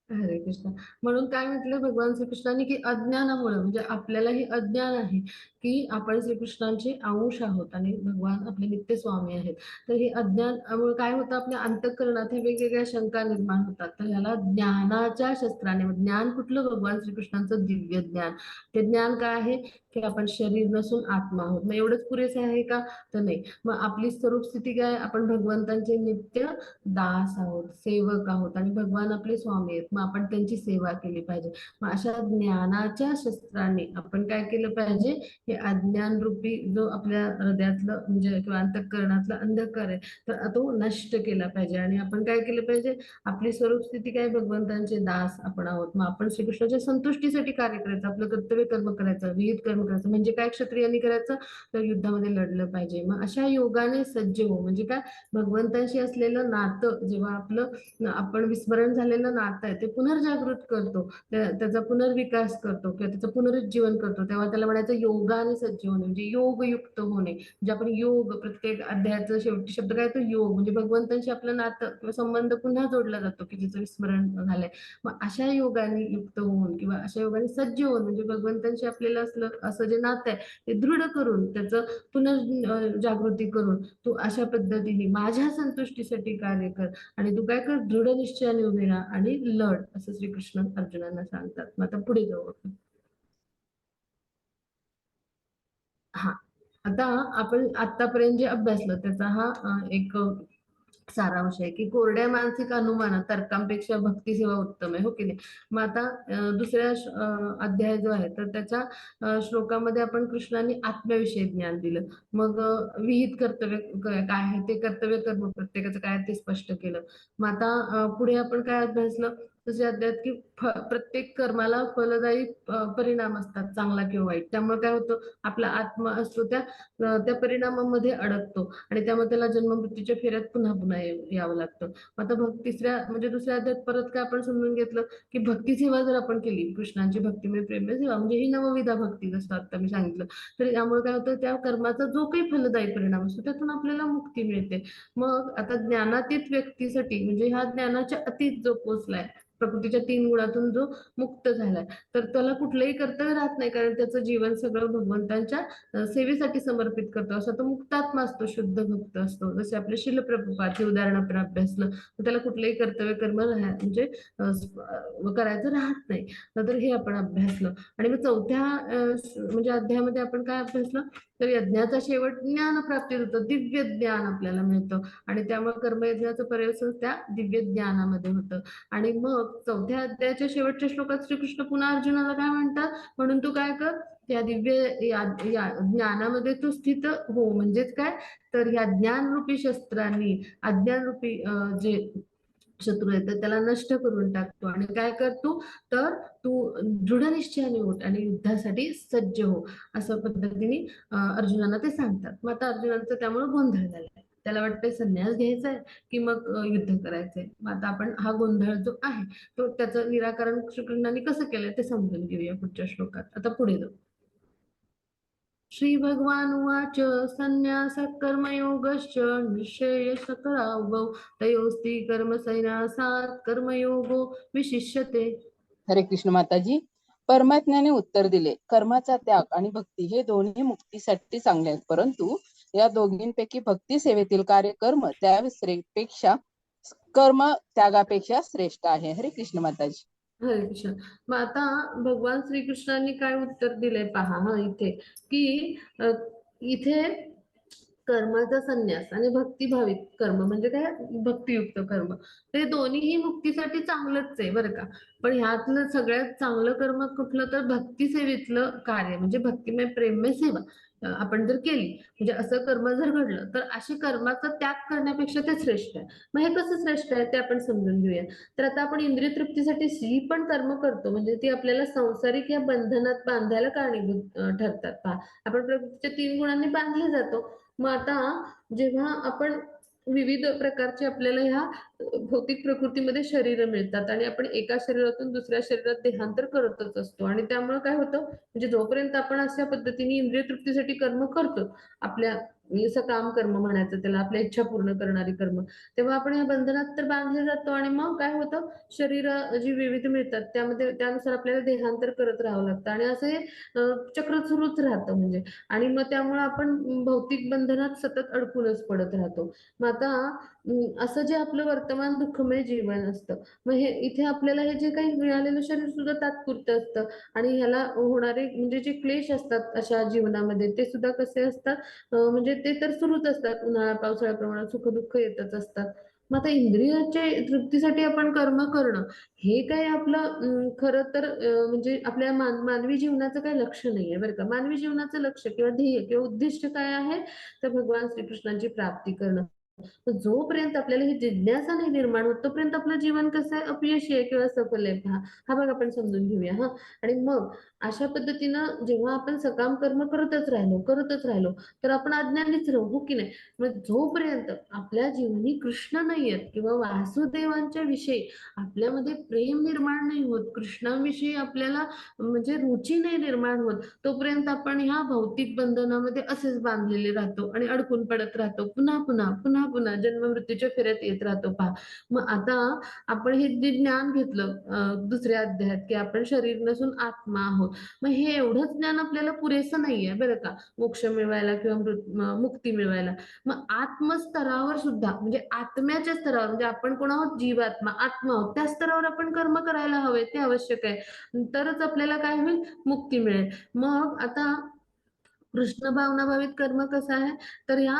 Speaker 1: हरे कृष्ण. म्हणून काय म्हटलं भगवान श्रीकृष्णांनी, की अज्ञानामुळे म्हणजे आपल्यालाही अज्ञान आहे की आपण श्रीकृष्णांचे अंश आहोत आणि भगवान आपले नित्य स्वामी आहेत. तर हे अज्ञानामुळे काय होतं, आपल्या अंतःकरणात हे वेगवेगळ्या शंका निर्माण होतात. तर ह्याला ज्ञानाच्या शस्त्राने, ज्ञान कुठलं, भगवान श्रीकृष्णांचं दिव्य ज्ञान. ते ज्ञान काय आहे, की आपण शरीर नसून आत्मा आहोत. मग एवढंच पुरेसे आहे का, तर नाही. मग आपली स्वरूप स्थिती काय, आपण भगवंतांचे नित्य दास आहोत, सेवक आहोत, आणि भगवान आपले स्वामी आहेत. मग आपण त्यांची सेवा केली पाहिजे. मग अशा ज्ञानाच्या शस्त्राने आपण काय केलं पाहिजे, हे अज्ञान रूपी जो आपल्या हृदयातलं म्हणजे किंवा अंतःकरणातला अंधकार आहे, तर तो नष्ट केला पाहिजे. आणि आपण काय केलं पाहिजे, आपली स्वरूप स्थिती काय, भगवंतांचे दास आपण आहोत. मग आपण श्रीकृष्णाच्या संतुष्टीसाठी कार्य करायचं, आपलं कर्तव्य कर्म करायचं, विहित कर्म करायचं. म्हणजे काय क्षत्रियांनी करायचं, तर युद्धामध्ये लढलं पाहिजे. मग अशा योगाने सज्ज हो म्हणजे काय, भगवंताशी असलेलं नातं जेव्हा आपलं आपण विस्मरण झालेलं नातं आहे ते पुनर्जागृत करतो, त्याचा पुनर्विकास करतो किंवा त्याचं पुनरुज्जीवन करतो, तेव्हा त्याला म्हणायचं योगाने सज्ज होणे, म्हणजे योगयुक्त होणे. म्हणजे आपण योग, प्रत्येक अध्यायाचं शेवटी शब्द काय, तो योग म्हणजे भगवंतांशी आपलं नातं किंवा संबंध पुन्हा जोडला जातो की ज्याचं विस्मरण झालंय. मग अशा योगाने युक्त होऊन किंवा अशा योगाने सज्ज होऊन म्हणजे भगवंतांशी आपल्याला असं जे नातं आहे ते दृढ करून, त्याचं पुनर्जागृती करून तू अशा पद्धतीने माझ्या संतुष्टीसाठी कार्य कर, आणि तू काय कर, दृढ निश्चयाने उभे राहा आणि लढ, असं श्रीकृष्ण अर्जुनांना सांगतात. मग आता पुढे जाऊ आपण. हा, आता आपण आतापर्यंत जे अभ्यासलं त्याचा हा एक सारांश आहे, की कोरड्या मानसिक अनुमान तर्कांपेक्षा भक्तिसेवा उत्तम आहे, हो की नाही. मग आता दुसऱ्या अध्याय जो आहे तर त्याच्या श्लोकामध्ये आपण कृष्णाने आत्म्याविषयी ज्ञान दिलं. मग विहित कर्तव्य काय आहे, ते कर्तव्य कर्म प्रत्येकाचं काय ते स्पष्ट केलं. मग आता पुढे आपण काय अभ्यासलं, दुसऱ्या अध्यायात की प्रत्येक कर्माला फलदायी परिणाम असतात, चांगला किंवा वाईट. त्यामुळे काय होतं, आपला आत्मा असतो त्या परिणामामध्ये अडकतो, आणि त्यामुळे त्याला जन्ममृत्यूच्या फेऱ्यात पुन्हा पुन्हा यावं लागतं. आता तिसऱ्या म्हणजे दुसऱ्या अध्यायात परत काय आपण समजून घेतलं, की भक्ती सेवा जर आपण केली, कृष्णांची भक्तिमय प्रेममय सेवा म्हणजे ही नवविधा भक्ती, जसं आता मी सांगितलं, तर यामुळे काय होतं, त्या कर्माचा जो काही फलदायी परिणाम असतो त्यातून आपल्याला मुक्ती मिळते. मग आता ज्ञानातीत व्यक्तीसाठी म्हणजे ह्या ज्ञानाच्या अतीत जो पोचलाय, प्रकृतीच्या 3 गुणातून जो मुक्त झालाय, तर त्याला कुठलंही कर्तव्य राहत नाही, कारण त्याचं जीवन सगळं भगवंतांच्या सेवेसाठी समर्पित करतो. असा तो मुक्तात्मा असतो, शुद्ध भक्त असतो. जसे आपले शिल प्रभुपाद हे उदाहरण आपण अभ्यासलं, तर त्याला कुठलंही कर्तव्य कर्म म्हणजे करायचं राहत नाही. तर हे आपण अभ्यासलं. आणि मग चौथ्या म्हणजे अध्यायामध्ये आपण काय अभ्यासलं, तर यज्ञाचा शेवट ज्ञान प्राप्तीत होतं, दिव्य ज्ञान आपल्याला मिळतं, आणि त्यामुळे कर्मयज्ञाचं पर्यवसन त्या दिव्य ज्ञानामध्ये होतं. आणि मग चौथ्या अध्यायाच्या शेवटच्या श्लोकात श्रीकृष्ण पुन्हा अर्जुनाला काय म्हणतात, म्हणून तू काय कर, या दिव्य या ज्ञानामध्ये तू स्थित हो. म्हणजेच काय, तर या ज्ञानरूपी शस्त्रांनी अज्ञानरूपी जे शत्रू आहेत तर त्याला नष्ट करून टाकतो, आणि काय करतो, तर तू दृढ निश्चयाने उठ आणि युद्धासाठी सज्ज हो, असं पद्धतीने अर्जुनाला ते सांगतात. मग आता अर्जुनाचा त्यामुळे गोंधळ झालाय, त्याला वाटतंय संन्यास घ्यायचा आहे की मग युद्ध करायचंय. मग आता आपण हा गोंधळ जो आहे तो त्याचं निराकरण श्रीकृष्णाने कसं केलंय ते समजून घेऊया पुढच्या श्लोकात. आता पुढे जाऊ. श्री भगवान उवाच संन्यासः कर्मयोगश्च निश्चयशकरावौ तयोस्ति कर्मसन्न्यासात् कर्मयोगो विशिष्यते.
Speaker 3: हरे कृष्ण माताजी. परमात्म्याने उत्तर दिले, कर्माचा त्याग आणि भक्ती हे दोन्ही मुक्तीसाठी चांगले आहेत, परंतु या दोघींपैकी भक्ती सेवेतील कार्य पेक्षा कर्म त्यागापेक्षा श्रेष्ठ आहे. हरे कृष्ण माताजी.
Speaker 1: हरे कृष्ण. मग आता भगवान श्रीकृष्णांनी काय उत्तर दिलंय पहा हा इथे, की इथे कर्माचा संन्यास आणि भक्तिभावित कर्म म्हणजे काय, भक्तियुक्त कर्म, ते दोन्हीही मुक्तीसाठी चांगलंच आहे बरं का. पण ह्यातलं सगळ्यात चांगलं कर्म कुठलं, तर भक्ती सेवेतलं कार्य म्हणजे भक्तिमय प्रेममय सेवा आपण जर केली, म्हणजे असं कर्म जर घडलं, तर अशी कर्माचा त्याग करण्यापेक्षा ते श्रेष्ठ आहे. मग हे कसं श्रेष्ठ आहे ते आपण समजून घेऊया. तर आता आपण इंद्रिय तृप्तीसाठी जी पण कर्म करतो, म्हणजे ती आपल्याला सांसारिक या बंधनात बांधायला कारणीभूत ठरतात. पहा, आपण प्रकृतीच्या 3 गुणांनी बांधले जातो. मग आता जेव्हा आपण विविध प्रकारचे आपल्याला ह्या भौतिक प्रकृतीमध्ये शरीर मिळतात आणि आपण एका शरीरातून दुसऱ्या शरीरात देहांतर करतच असतो, आणि त्यामुळे काय होतं, म्हणजे जोपर्यंत आपण अशा पद्धतीने इंद्रिय तृप्तीसाठी कर्म करतो, आपल्या सकाम कर्म म्हणायचं त्याला, आपल्या इच्छा पूर्ण करणारी कर्म, तेव्हा आपण या बंधनात तर बांधले जातो. आणि मग काय होतं, शरीर जी विविध मिळतात त्यामध्ये त्यानुसार आपल्याला देहांतर करत राहावं लागतं, आणि असे चक्र सुरूच राहतं म्हणजे. आणि मग त्यामुळे आपण भौतिक बंधनात सतत अडकूनच पडत राहतो. मग आता असं जे आपलं वर्तमान दुःखमय जीवन असतं, मग हे इथे आपल्याला हे जे काही मिळालेलं शरीर सुद्धा तात्पुरतं असतं, आणि ह्याला होणारे म्हणजे जे क्लेश असतात अशा जीवनामध्ये, ते सुद्धा कसे असतात, म्हणजे ते तर सुरूच असतात. उन्हाळा पावसाळ्याप्रमाणे सुख दुःख येतच असतात. मग आता इंद्रियाच्या तृप्तीसाठी आपण कर्म करणं, हे काय आपलं खरं तर म्हणजे आपल्या मानवी जीवनाचं काही लक्ष नाहीये बरं का. मानवी जीवनाचं लक्ष किंवा ध्येय किंवा उद्दिष्ट काय आहे, तर भगवान श्रीकृष्णांची प्राप्ती करणं. तर जोपर्यंत आपल्याला ही जिज्ञासा नाही निर्माण होत, तोपर्यंत आपलं जीवन कसं आहे, अपयशी आहे किंवा सफल आहे, पहा हा भाग आपण समजून घेऊया. हा, आणि मग अशा पद्धतीनं जेव्हा आपण सकाम कर्म करतच राहिलो, तर आपण अज्ञानीच राहू, हो की नाही. मग जोपर्यंत आपल्या जीवनी कृष्ण नाही आहेत किंवा वासुदेवांच्या विषयी आपल्यामध्ये प्रेम निर्माण नाही होत, कृष्णाविषयी आपल्याला म्हणजे रुची नाही निर्माण होत, तोपर्यंत आपण ह्या भौतिक बंधनामध्ये असेच बांधलेले राहतो आणि अडकून पडत राहतो. पुन्हा पुन्हा पुन्हा पुन्हा जन्म मृत्यूच्या फेऱ्यात येत राहतो, पहा. मग आता आपण हे जे ज्ञान घेतलं दुसऱ्या अध्यायात, की आपण शरीर नसून आत्मा आहोत, मग हे एवढंच ज्ञान आपल्याला पुरेसं नाहीये बरं का, मोक्ष मिळवायला किंवा मुक्ती मिळवायला. मग आत्मस्तरावर सुद्धा, म्हणजे आत्म्याच्या स्तरावर, म्हणजे आपण कोण आहोत, जीवात्मा आत्मा आहोत, त्या स्तरावर आपण कर्म करायला हवे, ते आवश्यक आहे. तरच आपल्याला काय होईल, मुक्ती मिळेल. मग आता कृष्ण भावनाभावित कर्म कसं आहे, तर ह्या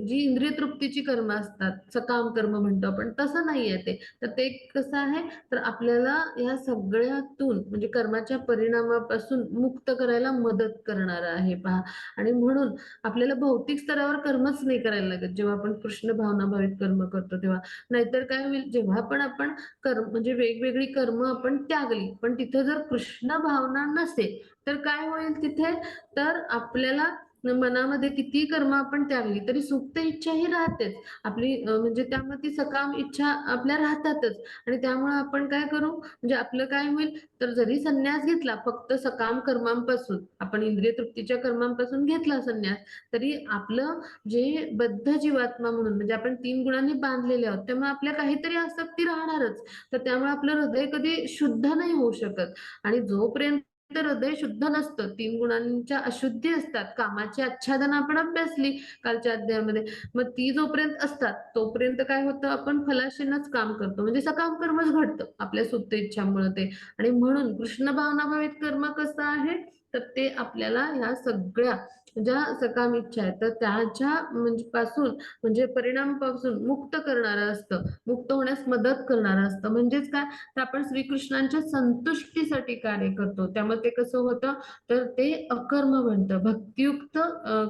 Speaker 1: जी इंद्रिय तृप्तीची कर्म असतात, सकाम कर्म म्हणतो आपण, तसं नाहीये ते. तर ते कसं आहे, तर आपल्याला ह्या सगळ्यातून म्हणजे कर्माच्या परिणामापासून मुक्त करायला मदत करणारं आहे, पहा. आणि म्हणून आपल्याला भौतिक स्तरावर कर्मच नाही करायला लागत जेव्हा आपण कृष्ण भावनाभावित कर्म करतो तेव्हा. नाहीतर काय होईल, जेव्हा पण आपण कर्म म्हणजे वेगवेगळी कर्म आपण त्यागली, पण तिथं जर कृष्ण भावना नसेल, तर काय होईल तिथे, तर आपल्याला मनामध्ये किती कर्म आपण त्यागली तरी सुप्त इच्छा ही राहतेच आपली, म्हणजे त्यामुळे ती सकाम इच्छा आपल्या राहतातच. आणि त्यामुळे आपण काय करू, म्हणजे आपलं काय होईल, तर जरी संन्यास घेतला फक्त सकाम कर्मांपासून, आपण इंद्रिय तृप्तीच्या कर्मांपासून घेतला संन्यास, तरी आपलं जे बद्ध जीवात्मा म्हणून, म्हणजे आपण 3 गुणांनी बांधलेले आहोत, त्यामुळे आपल्या काहीतरी आसक्ती राहणारच. तर त्यामुळे आपलं हृदय कधी शुद्ध नाही होऊ शकत. आणि जोपर्यंत हृदय शुद्ध नसतं, 3 गुणांच्या अशुद्धी असतात, कामाची आच्छादन आपण अभ्यासली कालच्या अध्यायामध्ये. मग ती जोपर्यंत असतात, तोपर्यंत काय होतं, आपण फलाशेनच काम करतो, म्हणजे सकाम कर्मच घडतं आपल्या सुप्त इच्छामुळे ते. आणि म्हणून कृष्ण भावनाभावित कर्म कसं आहे, तर ते आपल्याला ह्या सगळ्या ज्या सकाम इच्छा आहेत, तर त्याच्या म्हणजे पासून, म्हणजे परिणामापासून मुक्त करणारं असतं, मुक्त होण्यास मदत करणारं असतं. म्हणजेच काय, तर आपण श्रीकृष्णांच्या संतुष्टीसाठी कार्य करतो, त्यामुळे ते कसं होतं, तर ते अकर्म बनतं, भक्तियुक्त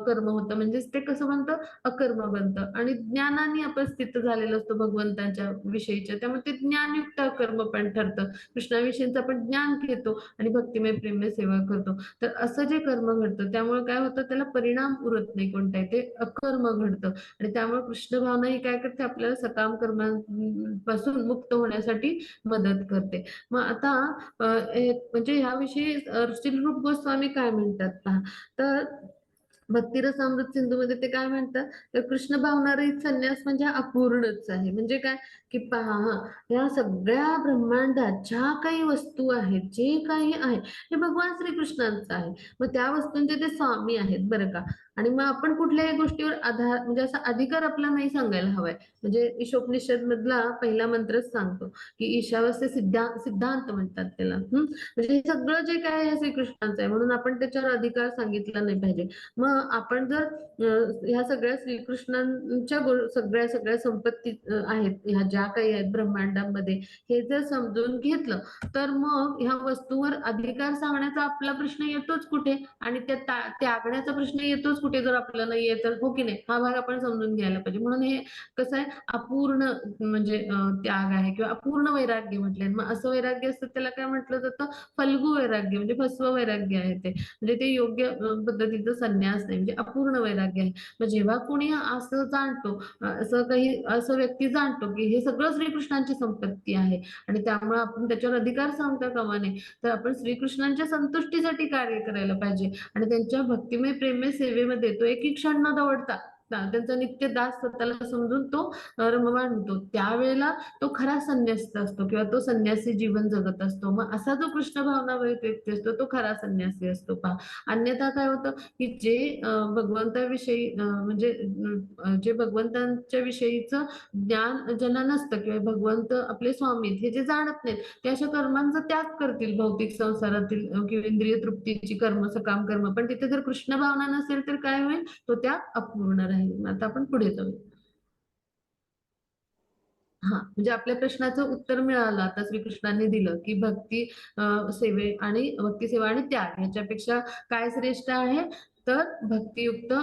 Speaker 1: कर्म होतं, म्हणजेच ते कसं बनतं, अकर्म बनतं. आणि ज्ञानाने आपण स्थित झालेलो असतो भगवंतांच्या विषयीच्या, त्यामुळे ते ज्ञानयुक्त कर्म पण ठरतं. कृष्णाविषयीचं आपण ज्ञान घेतो आणि भक्तिमय प्रेममय सेवा करतो. तर असं जे कर्म घडतं, त्यामुळे काय होतं, त्याला परिणाम उरत नाही कोणताही, ते अकर्म घडतं. आणि त्यामुळे कृष्ण भावना ही काय करते, आपल्याला सकाम कर्मांपासून मुक्त होण्यासाठी मदत करते. मग आता म्हणजे ह्याविषयी श्री रूप गोस्वामी काय म्हणतात पहा, तर भक्तिरसामृत सिंधूमध्ये ते काय म्हणतात, तर कृष्ण भावनारहित संन्यास म्हणजे अपूर्णच आहे. म्हणजे काय, की पहा हां, या सगळ्या ब्रह्मांडात ज्या काही वस्तू आहेत, जे काही आहे, हे भगवान श्रीकृष्णांचं आहे. मग त्या वस्तूंचे ते स्वामी आहेत बरं का. आणि मग आपण कुठल्याही गोष्टीवर आधार म्हणजे असा अधिकार आपला नाही सांगायला हवाय. म्हणजे ईशोपनिषदमधला पहिला मंत्रच सांगतो, की ईशावास्य सिद्धांत म्हणतात त्याला. म्हणजे हे सगळं जे काय आहे हे श्रीकृष्णांचं आहे. म्हणून आपण त्याच्यावर अधिकार सांगितला नाही पाहिजे. मग आपण जर ह्या सगळ्या श्रीकृष्णांच्या सगळ्या सगळ्या संपत्ती आहेत, ह्या ज्या काही आहेत ब्रह्मांडामध्ये, हे जर समजून घेतलं, तर मग ह्या वस्तूवर अधिकार सांगण्याचा आपला प्रश्न येतोच कुठे, आणि त्या त्यागण्याचा प्रश्न येतोच कुठे जर आपल्याला नाहीये तर, हो की नाही? हा भाग आपण समजून घ्यायला पाहिजे. म्हणून हे कसं आहे, अपूर्ण म्हणजे त्याग आहे किंवा अपूर्ण वैराग्य म्हटलंय. मग असं वैराग्य असतं त्याला काय म्हटलं जातं, फल्गू वैराग्य, म्हणजे फसव वैराग्य आहे ते. म्हणजे ते योग्य पद्धतीचं संन्यास नाही, म्हणजे अपूर्ण वैराग्य आहे. मग जेव्हा कोणी असं जाणतो, असं व्यक्ती जाणतो की हे सगळं श्रीकृष्णांची संपत्ती आहे आणि त्यामुळे आपण त्याच्यावर अधिकार सांगता कामा नये, तर आपण श्रीकृष्णांच्या संतुष्टीसाठी कार्य करायला पाहिजे आणि त्यांच्या भक्तिमय प्रेममय सेवेमध्ये तो एकही क्षण न दवडता त्यांचा नित्य दास स्वतःला समजून तो रममाण होतो. त्यावेळेला तो खरा संन्यासी असतो किंवा तो संन्यासी जीवन जगत असतो. मग असा जो कृष्ण भावनारहित व्यक्ती असतो तो खरा संन्यासी असतो पहा. अन्यथा काय होतं, की जे भगवंताविषयी म्हणजे जे भगवंतांच्या विषयीचं ज्ञान ज्यांना नसतं किंवा भगवंत आपले स्वामी हे जे जाणत नाहीत, ते अशा कर्मांचा त्याग करतील भौतिक संसारातील किंवा इंद्रिय तृप्तीची कर्म, सकाम कर्म. पण तिथे जर कृष्ण भावना नसेल तर काय होईल, तो त्याग अपूर्ण राहील. आता आपण पुढे जाऊ. हां, म्हणजे आपल्या प्रश्नाचं उत्तर मिळालं आता श्रीकृष्णांनी दिलं, की सेवे आणि भक्ती सेवा आणि त्याग ह्याच्यापेक्षा काय श्रेष्ठ आहे? तर भक्तियुक्त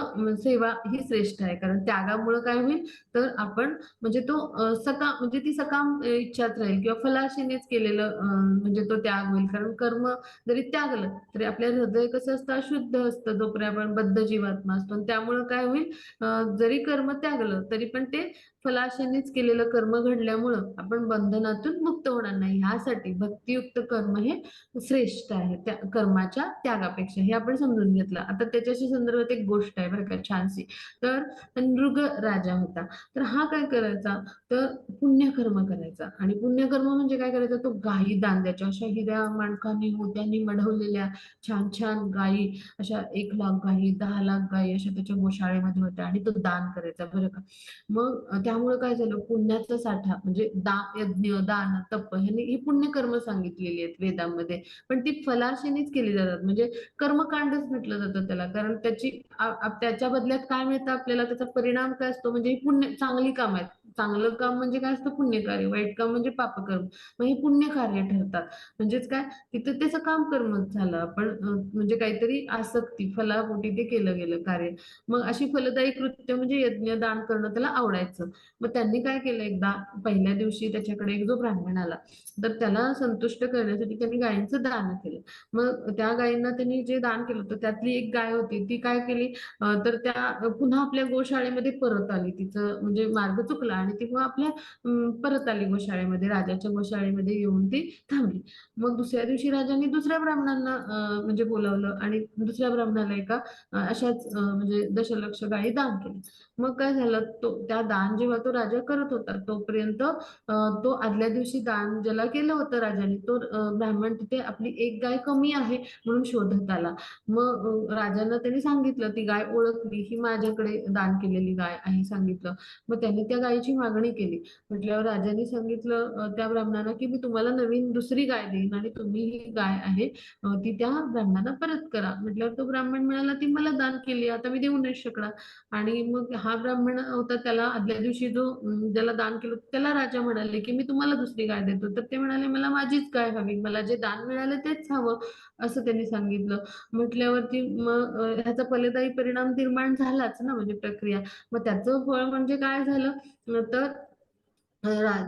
Speaker 1: सेवा ही श्रेष्ठ आहे. कारण त्यागामुळं काय होईल, तर आपण म्हणजे तो सकाम म्हणजे ती सकाम इच्छाच राहील किंवा फलाशेनेच केलेलं म्हणजे तो त्याग होईल. कारण कर्म जरी त्यागलं, तरी आपलं हृदय कसं असतं, अशुद्ध असतं जोपर्यंत आपण बद्ध जीवात्मा असतो आणि त्यामुळं काय होईल, जरी कर्म त्यागलं, तरी पण ते फलाशेनेच केलेलं कर्म घडल्यामुळं आपण बंधनातून मुक्त होणार नाही. ह्यासाठी भक्तियुक्त कर्म हे श्रेष्ठ आहे त्या कर्माच्या त्यागापेक्षा. हे आपण समजून घेतलं. आता त्याच्याशी संदर्भात एक गोष्ट आहे बरं का छानशी. तर नृग राजा होता. तर हा काय करायचा, तर पुण्यकर्म करायचा आणि पुण्यकर्म म्हणजे काय करायचा, तो गायी दान द्यायच्या. अशा हिऱ्या माणकांनी मोत्यांनी मढवलेल्या छान-छान गायी, अशा 1,00,000 गायी, 10,00,000 गायी अशा त्याच्या गोशाळेमध्ये होत्या आणि तो दान करायचा बरं का. मग त्यामुळे काय झालं, पुण्याचा साठा म्हणजे यज्ञ, दान, तप ह्यांनी ही पुण्यकर्म सांगितलेली आहेत वेदांमध्ये. पण ती फलाशेनेच केली जातात. म्हणजे कर्मकांडच म्हटलं जातं त्याला. कारण त्याच्या बदल्यात काय मिळतं आपल्याला, त्याचा परिणाम काय असतो, म्हणजे ही चांगली काम आहेत. चांगलं काम म्हणजे काय असतं, पुण्यकार्य. वाईट काम म्हणजे पापकर्म. मग हे पुण्यकार्य ठरतात. म्हणजेच काय, तिथं त्याचं काम कर्मच झालं. आपण म्हणजे काहीतरी आसक्ती, फलापोटी ते केलं गेलं कार्य. मग अशी फलदायी कृत्य म्हणजे यज्ञ, दान करणं त्याला आवडायचं. मग त्यांनी काय केलं, एकदा पहिल्या दिवशी त्याच्याकडे एक जो ब्राह्मण आला, तर त्याला संतुष्ट करण्यासाठी त्यांनी गायींचं दान केलं. मग त्या गायींना त्यांनी जे दान केलं होतं त्यातली एक गाय होती, ती काय केली, तर त्या पुन्हा आपल्या गोशाळेमध्ये परत आली. तिचं म्हणजे मार्ग चुकला आणि ती पुन्हा आपल्या परत आली गोशाळेमध्ये, राजाच्या गोशाळेमध्ये येऊन ती थांबली. मग दुसऱ्या दिवशी राजांनी दुसऱ्या ब्राह्मणांना म्हणजे बोलावलं आणि दुसऱ्या ब्राह्मणाला एका अशाच म्हणजे दशलक्ष गायी दान केली. मग काय झालं, त्या दान जेव्हा तो राजा करत होता तोपर्यंत तो आदल्या दिवशी दान ज्याला केलं होतं राजाने, तो ब्राह्मण तिथे आपली एक गाय कमी आहे म्हणून शोधत आला. मग राजांना त्यांनी सांगितलं, ती गाय ओळखली, ही माझ्याकडे दान केलेली गाय आहे सांगितलं. मग त्यांनी त्या गायीची मागणी केली. म्हटल्यावर राजांनी सांगितलं त्या ब्राह्मणाला, की मी तुम्हाला नवीन दुसरी गाय देईन आणि तुम्ही ही गाय आहे ती त्या ब्राह्मणाला परत करा. म्हटल्यावर तो ब्राह्मण म्हणाला, ती मला दान केली, आता मी देऊ नाही शकणार. आणि मग हा ब्राह्मण होता, त्याला आदल्या दिवशी जो ज्याला दान केलं त्याला राजा म्हणाले, की मी तुम्हाला दुसरी गाय देतो. तर ते म्हणाले, मला माझीच गाय हवी, मला जे दान मिळालं तेच हवं, असं त्यांनी सांगितलं. म्हटल्यावरती मग ह्याचा फलदायी परिणाम निर्माण झालाच ना, म्हणजे प्रक्रिया. मग त्याचं फळ म्हणजे काय झालं, तर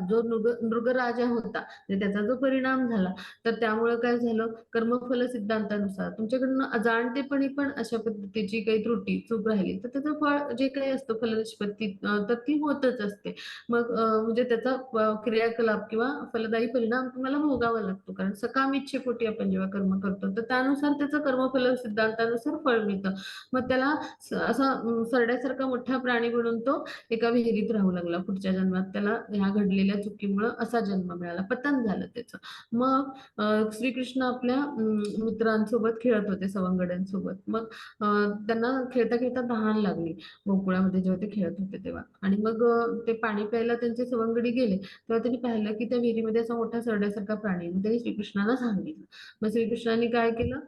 Speaker 1: जो नृगराजा होता म्हणजे त्याचा जो परिणाम झाला, तर त्यामुळे काय झालं, कर्मफल सिद्धांतानुसार तुमच्याकडनं अजाणतेपणी पण अशा पद्धतीची काही त्रुटी चूक राहिली तर त्याचं फळ जे काही असतं फलनिष्पत्ती तर ती होतच असते. मग म्हणजे त्याचा क्रियाकलाप किंवा फलदायी परिणाम तुम्हाला भोगावा लागतो, कारण सकाम इच्छेपोटी आपण जेव्हा कर्म करतो तर त्यानुसार त्याचं कर्मफल सिद्धांतानुसार फळ मिळतं. मग त्याला असा सरड्यासारखा मोठा प्राणी बनून तो एका विहिरीत राहू लागला. पुढच्या जन्मात त्याला ह्या घडलेल्या चुकीमुळं असा जन्म मिळाला, पतन झालं त्याचं. मग श्रीकृष्ण आपल्या मित्रांसोबत खेळत होते, सवंगड्यांसोबत. मग त्यांना खेळता खेळता तहान लागली गोकुळामध्ये जेव्हा ते खेळत होते तेव्हा. आणि मग ते पाणी प्यायला त्यांचे सवंगडी गेले तेव्हा त्यांनी पाहिलं की त्या विहिरीमध्ये असा मोठा सरड्यासारखा प्राणी आहे. मग त्यांनी श्रीकृष्णाला सांगितलं. मग श्रीकृष्णाने काय केलं,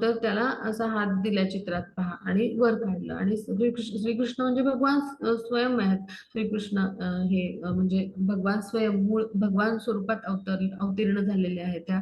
Speaker 1: तर त्याला असा हात दिला चित्रात पहा आणि वर काढलं. आणि श्रीकृष्ण म्हणजे भगवान स्वयं आहेत. श्रीकृष्ण हे म्हणजे भगवान स्वयं मूळ भगवान स्वरूपात अवतीर्ण झालेले आहेत त्या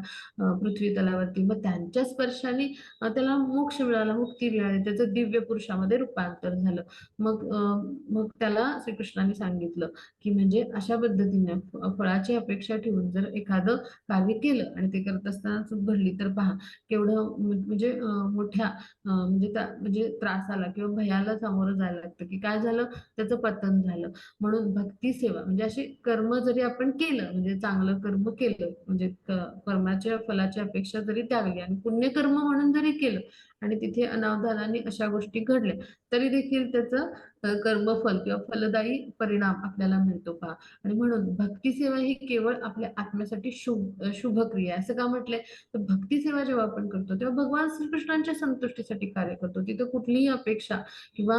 Speaker 1: पृथ्वी तलावरती. मग त्यांच्या स्पर्शाने त्याला मोक्ष मिळाला, मुक्ती मिळाली, त्याचं दिव्य पुरुषामध्ये रूपांतर झालं. मग त्याला श्रीकृष्णाने सांगितलं की म्हणजे अशा पद्धतीने फळाची अपेक्षा ठेवून जर एखादं कार्य केलं आणि ते करत असताना चूक घडली तर पहा केवढं म्हणजे मोठ्या म्हणजे त्रासाला किंवा भयाला सामोरं जायला लागतं. की काय झालं, त्याचं पतन झालं. म्हणून भक्ती सेवा म्हणजे अशी कर्म जरी आपण केलं म्हणजे चांगलं कर्म केलं म्हणजे कर्माच्या फलाची अपेक्षा जरी त्यागली आणि पुण्यकर्म म्हणून जरी केलं आणि तिथे अनावधानाने अशा गोष्टी घडल्या तरी देखील त्याचं कर्मफल किंवा फलदायी परिणाम आपल्याला मिळतो पहा. आणि म्हणून भक्ती सेवा ही केवळ आपल्या आत्म्यासाठी शुभ क्रिया. असं का म्हटलंय, तर भक्ती सेवा जेव्हा आपण करतो तेव्हा भगवान श्रीकृष्णांच्या संतुष्टीसाठी कार्य करतो. तिथं कुठलीही अपेक्षा किंवा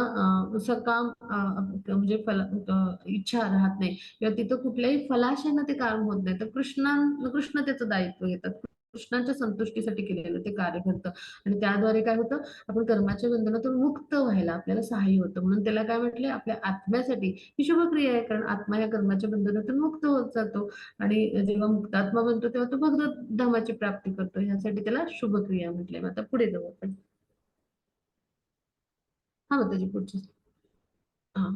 Speaker 1: सकाम म्हणजे इच्छा राहत नाही किंवा तिथं कुठल्याही फलाशेनं ते काम होत नाही. तर कृष्ण त्याचं दायित्व घेतात. कृष्णांच्या संतुष्टीसाठी केलेलं ते कार्य घडतं आणि त्याद्वारे काय होतं, आपण कर्माच्या बंधनातून मुक्त व्हायला आपल्याला सहाय्य होतं. म्हणून त्याला काय म्हटलंय, आपल्या आत्म्यासाठी ही शुभक्रिया आहे, कारण आत्मा या कर्माच्या बंधनातून मुक्त होत जातो आणि जेव्हा मुक्तात्मा बनतो तेव्हा तो भगवत धामाची प्राप्ती करतो. यासाठी त्याला शुभक्रिया म्हटलंय. मग आता पुढे जाऊ आपण. हा मग त्याची पुढची हा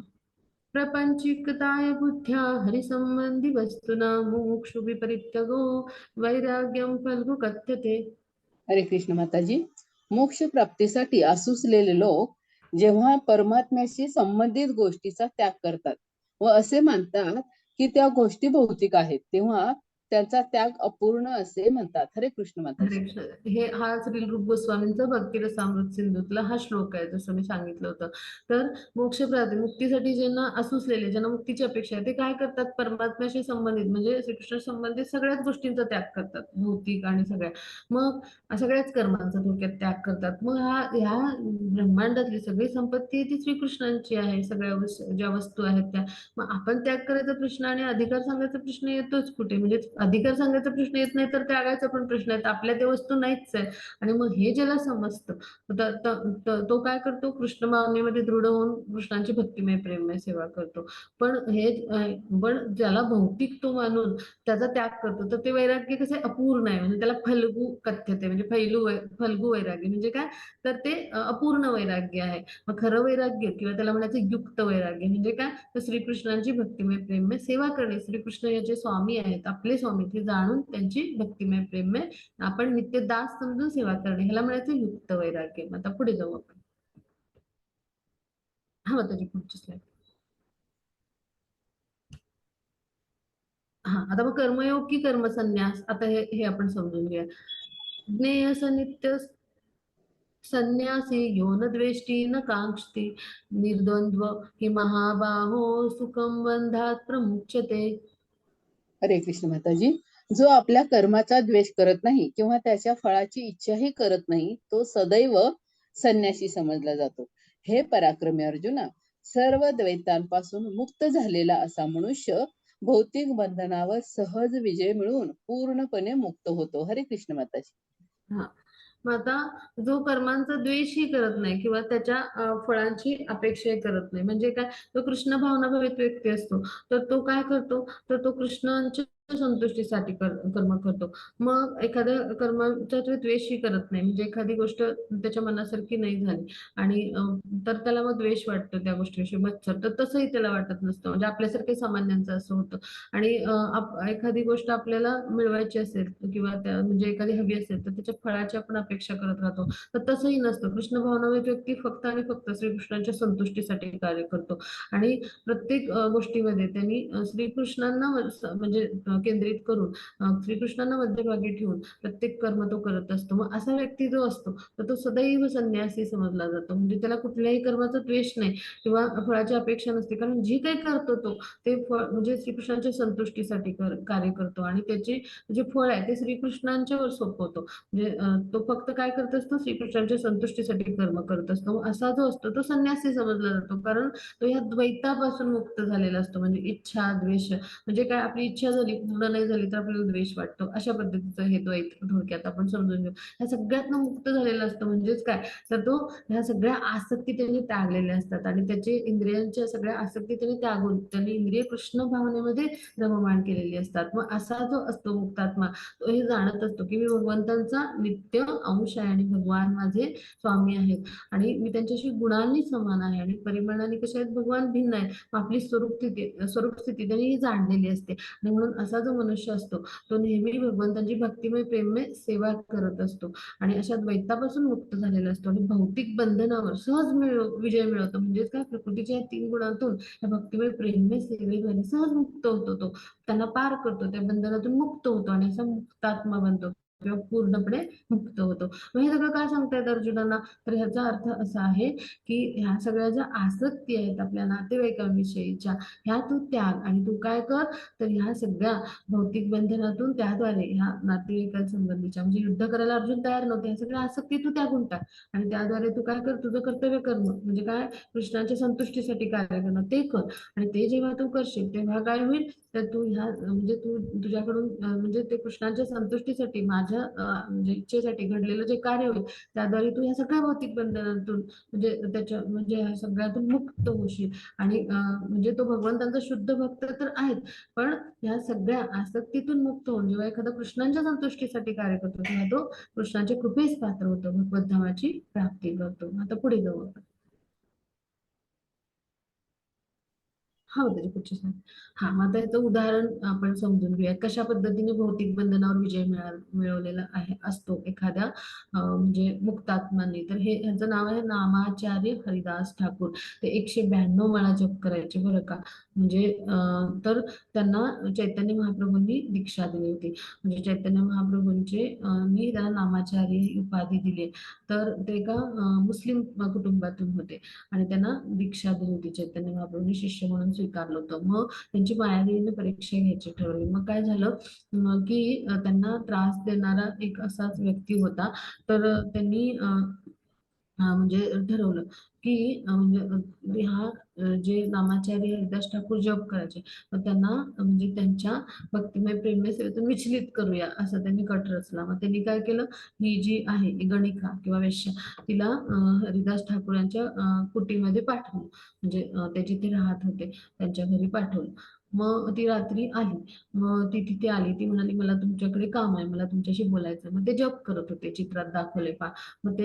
Speaker 1: प्रपंचिकताय बुद्ध्या हरिसंबंधी वस्तुना मुमुक्षु विपरीत्यगो वैराग्यम फल्गु कथ्यते.
Speaker 3: हरे कृष्ण माताजी. मोक्ष प्राप्तीसाठी आसुसलेले लोक जेव्हा परमात्म्याशी संबंधित गोष्टीचा त्याग करतात व असे मानतात की त्या गोष्टी भौतिक आहेत, तेव्हा त्यांचा त्याग अपूर्ण असे म्हणतात. हरे कृष्ण
Speaker 1: हरे
Speaker 3: माताजी.
Speaker 1: कृष्ण. हा श्री रूप गोस्वामींचा भक्तिरसामृत सिंधूतला हा श्लोक आहे, जसं मी सांगितलं होतं. तर मोक्षप्राप्ती मुक्तीसाठी ज्यांना असुसलेले, ज्यांना मुक्तीची अपेक्षा आहे, ते काय करतात, परमात्म्याशी संबंधित म्हणजे श्रीकृष्ण संबंधित सगळ्याच गोष्टींचा त्याग करतात, भौतिक आणि सगळ्या. मग सगळ्याच कर्मांचा थोडक्यात त्याग करतात. मग ह्या ब्रह्मांडातली सगळी संपत्ती ती श्रीकृष्णांची आहे, सगळ्या ज्या वस्तू आहेत त्या. मग आपण त्याग करायचा प्रश्न आणि अधिकार सांगायचा प्रश्न येतोच कुठे, म्हणजे अधिकार सांगायचा प्रश्न येत नाही तर त्यागाचा पण प्रश्न आहे. आपल्या त्या वस्तू नाहीच आहे. आणि मग हे ज्याला समजतं तो काय करतो, कृष्ण भावनेमध्ये दृढ होऊन कृष्णांची भक्तिमय प्रेममय सेवा करतो. पण ज्याला भौतिक तो मानून त्याचा त्याग करतो तर ते वैराग्य कसं आहे, अपूर्ण आहे. म्हणजे त्याला फल्गू कथ्यते म्हणजे फल्गू वैराग्य म्हणजे काय, तर ते अपूर्ण वैराग्य आहे. मग खरं वैराग्य किंवा त्याला म्हणायचं युक्त वैराग्य म्हणजे काय, तर श्रीकृष्णांची भक्तिमय प्रेममय सेवा करणे. श्रीकृष्ण याचे स्वामी आहेत, आपले स्वामी, ते जाणून त्यांची भक्तिमय प्रेममय आपण नित्य दास समजून सेवा करणे, ह्याला म्हणायचं युक्त वैराग्य. आता पुढे जाऊ आपण. हा त्याची पुढची स्लाइड. हा आता मग कर्मयोग की कर्मसन्यास, आता हे आपण समजून घ्या. ज्ञेयस नित्य संन्यासी यो न द्वेष्टी न कांक्षती निर्द्वंद्व हि महाबाहो सुखम बंधात प्रमुच्यते.
Speaker 3: हरे कृष्ण माताजी. जो आपल्या कर्माचा द्वेष करत नाही किंवा त्याच्या फळाची इच्छाही करत नाही तो सदैव संन्यासी समजला जातो. हे पराक्रमी अर्जुना, सर्व द्वैतांपासून मुक्त झालेला असा मनुष्य भौतिक बंधनावर सहज विजय मिळवून पूर्णपणे मुक्त होतो. हरे कृष्ण माताजी.
Speaker 1: हा मग आता जो कर्मांचा द्वेषही करत नाही किंवा त्याच्या फळांची अपेक्षाही करत नाही म्हणजे काय, तो कृष्ण भावना भवित व्यक्ती असतो. तर तो काय करतो, तर तो कृष्णांच्या संतुष्टीसाठी कर्म करतो. मग एखाद्या कर्माचा तो द्वेषही करत नाही. म्हणजे एखादी गोष्ट त्याच्या मनासारखी नाही झाली आणि तर त्याला मग द्वेष वाटतो त्या गोष्टीविषयी, मत्सर. तर तसंही त्याला वाटत नसतं. म्हणजे आपल्यासारखे सामान्यांचं असं होतं. आणि एखादी गोष्ट आपल्याला मिळवायची असेल किंवा त्या म्हणजे एखादी हवी असेल तर त्याच्या फळाची आपण अपेक्षा करत राहतो. तर तसंही नसतं. कृष्ण भावनामय व्यक्ती फक्त आणि फक्त श्रीकृष्णांच्या संतुष्टीसाठी कार्य करतो आणि प्रत्येक गोष्टीमध्ये त्यांनी श्रीकृष्णांना म्हणजे केंद्रित करून श्रीकृष्णांना मध्यभागी ठेवून प्रत्येक कर्म तो करत असतो. मग असा व्यक्ती जो असतो तर तो सदैव संन्यासी समजला जातो. म्हणजे त्याला कुठल्याही कर्माचा द्वेष नाही किंवा फळाची अपेक्षा नसते. कारण जे काही करतो तो ते फळ म्हणजे श्रीकृष्णांच्या संतुष्टीसाठी कार्य करतो आणि त्याचे जे फळ आहे ते श्रीकृष्णांच्या वर सोपवतो. म्हणजे तो फक्त काय करत असतो, श्रीकृष्णांच्या संतुष्टीसाठी कर्म करत असतो. असा जो असतो तो संन्यासी समजला जातो. कारण तो या द्वैतापासून मुक्त झालेला असतो. म्हणजे इच्छा, द्वेष, म्हणजे काय आपली इच्छा झाली पूर्ण नाही झाली तर आपल्याला द्वेष वाटतो. अशा पद्धतीचं हे द्वैत थोडक्यात आपण समजून घेऊ. ह्या सगळ्यातनं मुक्त झालेला असतो. म्हणजेच काय तर तो ह्या सगळ्या आसक्ती त्यांनी त्यागलेल्या असतात आणि त्याचे इंद्रियांच्या सगळ्या आसक्ती त्यांनी त्यागून त्यांनी इंद्रिय कृष्ण भावनेमध्ये रममाण केलेली असतात. मग असा जो असतो मुक्तात्मा तो हे जाणत असतो की मी भगवंतांचा नित्य अंश आहे आणि भगवान माझे स्वामी आहेत आणि मी त्यांच्याशी गुणांनी समान आहे आणि परिमाणाने कसे आहेत भगवान भिन्न आहे. आपली स्वरूप स्थिती त्यांनी ही जाणलेली असते आणि म्हणून असा जो मनुष्य असतो तो नेहमी भगवंतांची भक्तिमय प्रेममय सेवा करत असतो आणि अशा द्वैतापासून मुक्त झालेला असतो आणि भौतिक बंधनावर सहज विजय मिळवतो. म्हणजेच काय प्रकृतीच्या या 3 गुणांतून या भक्तिमय प्रेममय सेवेद्वारे सहज मुक्त होतो. तो त्यांना पार करतो, त्या बंधनातून मुक्त होतो आणि असा मुक्तात्मा बनतो किंवा पूर्णपणे मुक्त होतो. मग हे सगळं काय सांगतायत अर्जुनांना, तर ह्याचा अर्थ असा आहे की ह्या सगळ्या ज्या आसक्ती आहेत आपल्या नातेवाईकांविषयीच्या ह्या तू त्याग आणि तू काय कर तर ह्या सगळ्या भौतिक बंधनातून त्याद्वारे ह्या नातेवाईकांसंबंधीच्या म्हणजे युद्ध करायला अर्जुन तयार नव्हते. ह्या सगळ्या आसक्ती तू त्यागून टाक आणि त्याद्वारे तू काय कर तुझं कर्तव्य कर्म म्हणजे काय कृष्णाच्या संतुष्टीसाठी कार्य करणं ते कर आणि ते जेव्हा तू करशील तेव्हा काय होईल तर तू ह्या म्हणजे तू तुझ्याकडून म्हणजे ते कृष्णाच्या संतुष्टीसाठी माझ्या म्हणजे इच्छेसाठी घडलेलं जे कार्य होईल त्याद्वारे तू ह्या सगळ्या भौतिक बंधनातून म्हणजे त्याच्या म्हणजे ह्या सगळ्यातून मुक्त होशील आणि म्हणजे तो भगवंतांचा शुद्ध भक्त तर आहेच पण ह्या सगळ्या आसक्तीतून मुक्त होऊन जेव्हा एखादा कृष्णांच्या संतुष्टीसाठी कार्य करतो तेव्हा तो कृष्णाच्या कृपेस पात्र होतो, भगवत धामाची प्राप्ती करतो. आता पुढे जाऊ आपण. हा त्याची पुढची slide. हा मग आता याचं उदाहरण आपण समजून घेऊया कशा पद्धतीने भौतिक बंधनावर विजय मिळवलेला आहे असतो एखाद्या म्हणजे मुक्तात्माने. तर हे ह्याचं नाव आहे नामाचार्य हरिदास ठाकूर. ते 192 माळा जप करायचे बरं का. म्हणजे तर त्यांना चैतन्य महाप्रभूंनी दीक्षा दिली होती. म्हणजे चैतन्य महाप्रभूंचे मी त्यांना नामाचार्य ही उपाधी दिली. तर ते एका मुस्लिम कुटुंबातून होते आणि त्यांना दीक्षा दिली होती. चैतन्य महाप्रभूंनी शिष्य म्हणून स्वीकारलं होतं. मग त्यांची मायादेवीने परीक्षा घ्यायची ठरवली. मग काय झालं की त्यांना त्रास देणारा एक असाच व्यक्ती होता. तर त्यांनी म्हणजे ठरवलं की म्हणजे हा जे नामाचार्य हरिदास ठाकूर जप करायचे मग त्यांना म्हणजे त्यांच्या भक्तिमय प्रेममय सेवेतून विचलित करूया असं त्यांनी कट रचला. मग त्यांनी काय केलं ही जी आहे गणिका किंवा वेश्या तिला हरिदास ठाकूर यांच्या कुटीमध्ये पाठवलं. म्हणजे ते जिथे राहत होते त्यांच्या घरी पाठवलं. मग ती रात्री आली. मग ती तिथे आली. ती म्हणाली मला तुमच्याकडे काम आहे, मला तुमच्याशी बोलायचं. मग ते जप करत होते चित्रात दाखवले पहा. मग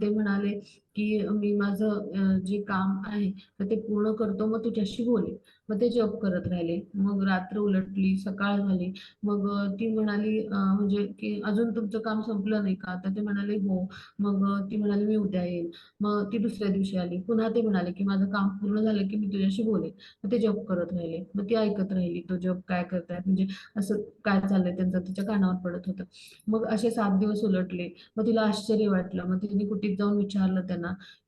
Speaker 1: ते म्हणाले की मी माझं जे काम आहे तर ते पूर्ण करतो मग तुझ्याशी बोलेन. मग ते जप करत राहिले. मग रात्र उलटली, सकाळ झाली. मग ती म्हणाली म्हणजे की अजून तुमचं काम संपलं नाही का? तर ते म्हणाले हो. मग ती म्हणाली मी उद्या येईल. मग ती दुसऱ्या दिवशी आली. पुन्हा ते म्हणाले की माझं काम पूर्ण झालं की मी तुझ्याशी बोलेन. मग ते जप करत राहिले. मग ती ऐकत राहिली तो जप काय करतायत म्हणजे असं काय चाललंय त्यांचं तिच्या कानावर पडत होतं. मग असे 7 दिवस उलटले. मग तिला आश्चर्य वाटलं. मग तिने कुटीत जाऊन विचारलं त्यांना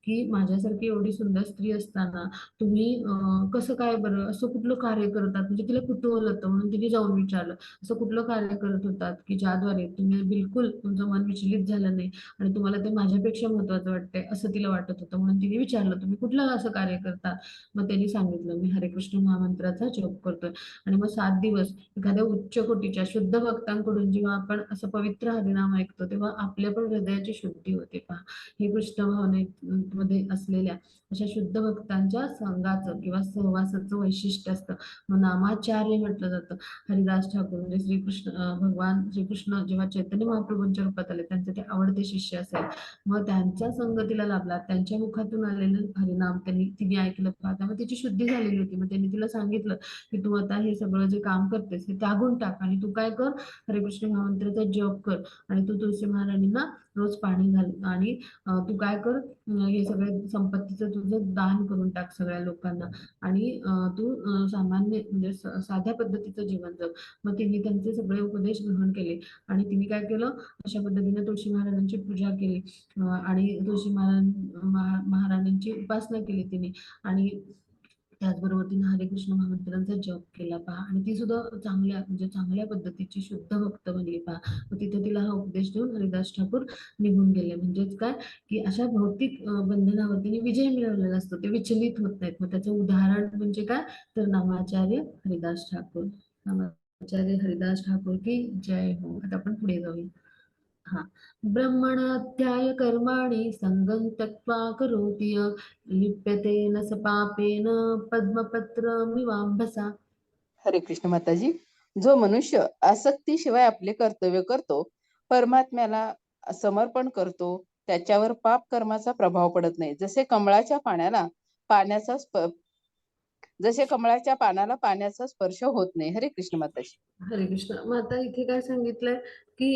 Speaker 1: की माझ्यासारखी एवढी सुंदर स्त्री असताना तुम्ही कसं काय बरं असं कुठलं कार्य करतात म्हणजे तिला कुतूहल होतं म्हणून तिने जाऊन विचारलं असं कुठलं कार्य करत होतात की ज्याद्वारे तुम्ही बिलकुल तुमचं मन विचलित झालं नाही आणि तुम्हाला ते माझ्यापेक्षा महत्वाचं वाटतंय असं तिला वाटत होतं. म्हणून तिने विचारलं तुम्ही कुठलं असं कार्य करतात. मग त्यांनी सांगितलं मी हरे कृष्ण महामंत्राचा जप करतोय. आणि मग 7 दिवस एखाद्या उच्च कोटीच्या शुद्ध भक्तांकडून जेव्हा आपण असं पवित्र हरिनाम ऐकतो तेव्हा आपल्या पण हृदयाची शुद्धी होते पहा. हे कृष्ण भावने मध्ये असलेल्या अशा शुद्ध भक्तांच्या संघाचं किंवा सहवासाचं वैशिष्ट्य असतं. मग नामाचार्य म्हटलं जातं. हरिदास ठाकूर म्हणजे श्रीकृष्ण भगवान श्रीकृष्ण जेव्हा चैतन्य महाप्रभूंच्या रूपात आले त्यांचे ते आवडते शिष्य असेल, मग त्यांच्या संगतीला लाभला, त्यांच्या मुखातून आलेलं हरिनाम तिने ऐकलं, त्यामुळे तिची शुद्धी झालेली होती. मग त्यांनी तिला सांगितलं की तू आता हे सगळं जे काम करतेस हे त्यागून टाक आणि तू काय कर, हरिकृष्ण महामंत्राचा जप कर आणि तू तुळशी महाराणींना रोज पाणी घाल आणि तू काय कर, हे सगळे संपत्तीचं तुझं दान करून टाक सगळ्या लोकांना आणि तू सामान्य म्हणजे साध्या पद्धतीचं जीवन जग. मग तिने त्यांचे सगळे उपदेश ग्रहण केले आणि तिने काय केलं, अशा पद्धतीने तुळशी महाराजांची पूजा केली आणि तुळशी महाराणींची उपासना केली तिने आणि त्याचबरोबर तिने हरे कृष्ण महामंत्रांचा जप केला पहा आणि ती सुद्धा चांगल्या पद्धतीची शुद्ध भक्त बनली पहा. मग तिथे तिला हा उपदेश देऊन हरिदास ठाकूर निघून गेले. म्हणजेच काय की अशा भौतिक बंधनावर तिने विजय मिळवलेला असतो, ते विचलित होत नाहीत. मग त्याचं उदाहरण म्हणजे काय तर नामाचार्य हरिदास ठाकूर. नामाचार्य हरिदास ठाकूर की जय हो. आता आपण पुढे जाऊया. हा, ब्रह्मणाध्याय कर्माणि संगं त्यक्त्वा करोति यः लिप्यतेन स पापेन पद्मपत्रमिवाम्भसा.
Speaker 3: हरे कृष्ण माताजी. जो मनुष्य आसक्तीशिवाय आपले कर्तव्य करतो, परमात्म्याला समर्पण करतो, त्याच्यावर पाप कर्माचा प्रभाव पडत नाही. जसे कमळाच्या पानाला पाण्याचा स्पर्श होत नाही. हरे कृष्ण माताजी.
Speaker 1: हरे कृष्ण. मग आता इथे काय सांगितलंय की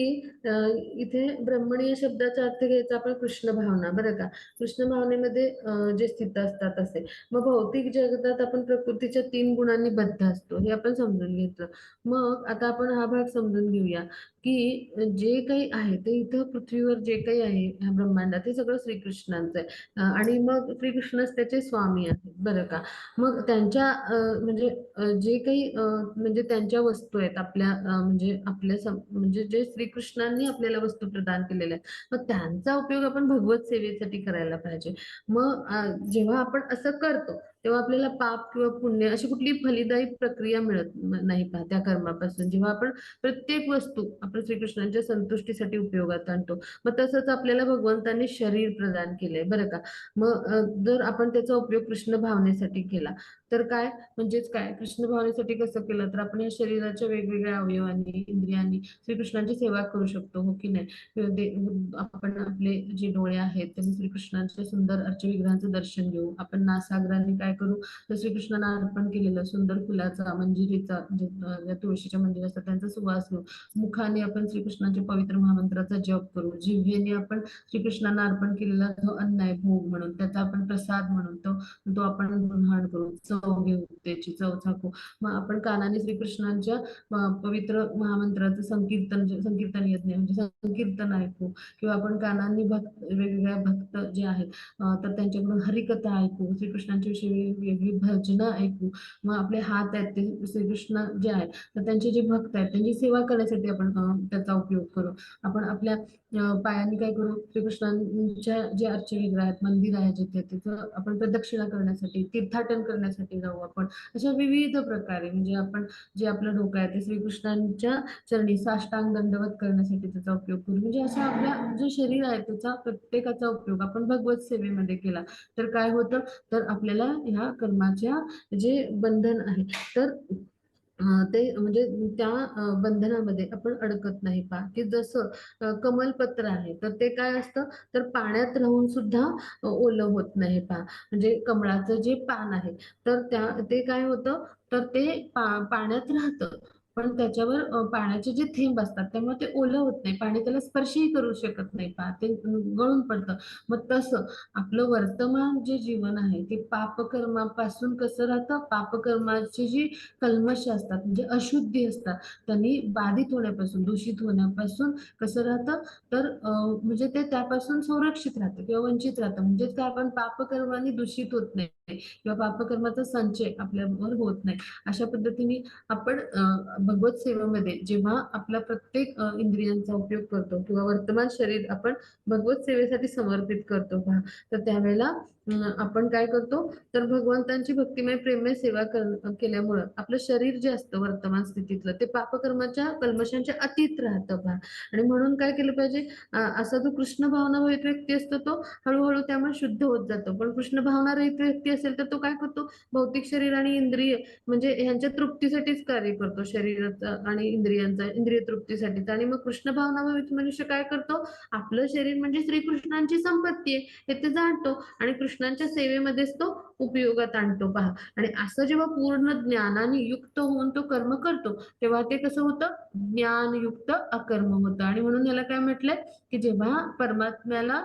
Speaker 1: इथे ब्रह्मणी या शब्दाचा अर्थ घ्यायचा आपण कृष्ण भावना. बरं का, कृष्ण भावनेमध्ये जे स्थित असतात असे. मग भौतिक जगतात आपण प्रकृतीच्या 3 गुणांनी बद्ध असतो हे आपण समजून घेतलं. मग आता आपण हा भाग समजून घेऊया की जे काही आहे ते इथं पृथ्वीवर जे काही आहे ह्या ब्रह्मांडात ते सगळं श्रीकृष्णांचं आहे आणि मग श्रीकृष्णच त्याचे स्वामी आहेत. बरं का, मग त्यांच्या म्हणजे जे काही म्हणजे त्यांच्या वस्तू आहेत आपल्या म्हणजे जे श्रीकृष्णांनी आपल्याला वस्तू प्रदान केलेल्या आहेत, मग त्यांचा उपयोग आपण भगवत सेवेसाठी करायला पाहिजे. मग जेव्हा आपण असं करतो तेव्हा आपल्याला पाप किंवा पुण्य अशी कुठली फलिदायी प्रक्रिया मिळत नाही पहा त्या कर्मापासून. जेव्हा आपण प्रत्येक वस्तू आपण श्रीकृष्णांच्या संतुष्टीसाठी उपयोगात आणतो, मग तसंच आपल्याला भगवंतांनी शरीर प्रदान केलंय. बरं का, मग जर आपण त्याचा उपयोग कृष्ण भावनेसाठी केला तर काय म्हणजेच काय कृष्ण भावनेसाठी कसं केलं तर आपण या शरीराच्या वेगवेगळ्या अवयवांनी इंद्रियांनी श्रीकृष्णांची सेवा करू शकतो. हो की नाही. आपण आपले जे डोळे आहेत त्यांनी श्रीकृष्णांच्या सुंदर अर्चविग्रहांचं दर्शन घेऊ. आपण नासाग्रांनी काय करू तर श्रीकृष्णांना अर्पण केलेलं सुंदर फुलाचा मंजिरीचा जे तुळशीच्या मंजिरी असतात त्यांचा सुवास घेऊ. मुखाने आपण श्रीकृष्णांच्या पवित्र महामंत्राचा जप करू. जिव्हेने आपण श्रीकृष्णांना अर्पण केलेला जो अन्न आहे भोग म्हणून त्याचा आपण प्रसाद म्हणून तो आपण ग्रहण करू. चव घेऊ, त्याची चव चाखू. मग आपण कानाने श्रीकृष्णांच्या पवित्र महामंत्राचं संकीर्तन यज्ञ म्हणजे संकीर्तन ऐकू किंवा आपण कानांनी वेगवेगळ्या भक्त जे आहेत तर त्यांच्याकडून हरिकथा ऐकू, श्रीकृष्णांच्या विषयी वेगवेगळी भजनं ऐकू. मग आपले हात आहेत ते श्रीकृष्ण जे आहेत तर त्यांचे जे भक्त आहेत त्यांची सेवा करण्यासाठी आपण त्याचा उपयोग करू. आपण आपल्या पायांनी काय करू श्रीकृष्णांच्या जे अर्चविग्रह आहेत मंदिर आहे जिथे तिथं आपण प्रदक्षिणा करण्यासाठी तीर्थाटन करण्यासाठी जाऊ. आपण अशा विविध प्रकारे म्हणजे आपण जे आपलं डोकं आहे ते श्रीकृष्णांच्या चरणी साष्टांग दंडवत करण्यासाठी त्याचा उपयोग करू. म्हणजे असं आपल्या जे शरीर आहे त्याचा प्रत्येकाचा उपयोग आपण भगवत सेवेमध्ये केला तर काय होतं तर आपल्याला ह्या कर्माच्या जे बंधन आहे तर ते म्हणजे त्या बंधनामध्ये आपण अडकत नाही पहा. की जसं कमलपत्र आहे तर ते काय असतं तर पाण्यात राहून सुद्धा ओलं होत नाही पहा. म्हणजे कमळाचं जे पान आहे तर ते काय होतं तर ते पाण्यात राहतं पण त्याच्यावर पाण्याचे जे थेंब असतात त्यामुळे ते ओलं होत नाही, पाणी त्याला स्पर्शही करू शकत नाही पहा, ते गळून पडतं. मग तसं आपलं वर्तमान जे जीवन आहे ते पापकर्मापासून कसं राहतं, पापकर्माची जी कल्मश असतात म्हणजे अशुद्धी असतात त्यांनी बाधित होण्यापासून दूषित होण्यापासून कसं राहतं तर म्हणजे ते त्यापासून संरक्षित राहतं किंवा वंचित राहतं. म्हणजेच काय आपण पापकर्माने दूषित होत नाही किंवा पापकर्माचा संचय आपल्यावर होत नाही. अशा पद्धतीने आपण भगवत सेवेमध्ये जेव्हा आपला प्रत्येक इंद्रियांचा उपयोग करतो किंवा वर्तमान शरीर आपण भगवत सेवेसाठी समर्पित करतो पहा, तर त्यावेळेला आपण काय करतो, तर भगवंतांची भक्तिमय प्रेममय सेवा केल्यामुळं आपलं शरीर जे असतं वर्तमान स्थितीतलं ते पापकर्माच्या कल्मशांच्या अतीत राहतं पहा. आणि म्हणून काय केलं पाहिजे, असा जो कृष्ण भावना रहित व्यक्ती असतो तो हळूहळू त्यामुळे शुद्ध होत जातो. पण कृष्ण भावना रहित व्यक्ती असेल तर तो काय करतो, भौतिक शरीर आणि इंद्रिय म्हणजे ह्यांच्या तृप्तीसाठीच कार्य करतो, शरीराचा आणि इंद्रियांचा, इंद्रिय तृप्तीसाठीच. आणि मग कृष्ण भावना रहित मनुष्य काय करतो, आपलं शरीर म्हणजे श्रीकृष्णांची संपत्ती आहे हे ते जाणतो आणि कृष्णांच्या सेवेमध्येच तो उपयोगात आणतो पहा. आणि असं जेव्हा पूर्ण ज्ञानाने युक्त होऊन तो कर्म करतो तेव्हा ते कसं होतं, ज्ञानयुक्त अकर्म होतं. आणि म्हणून याला काय म्हटलंय, की जेव्हा परमात्म्याला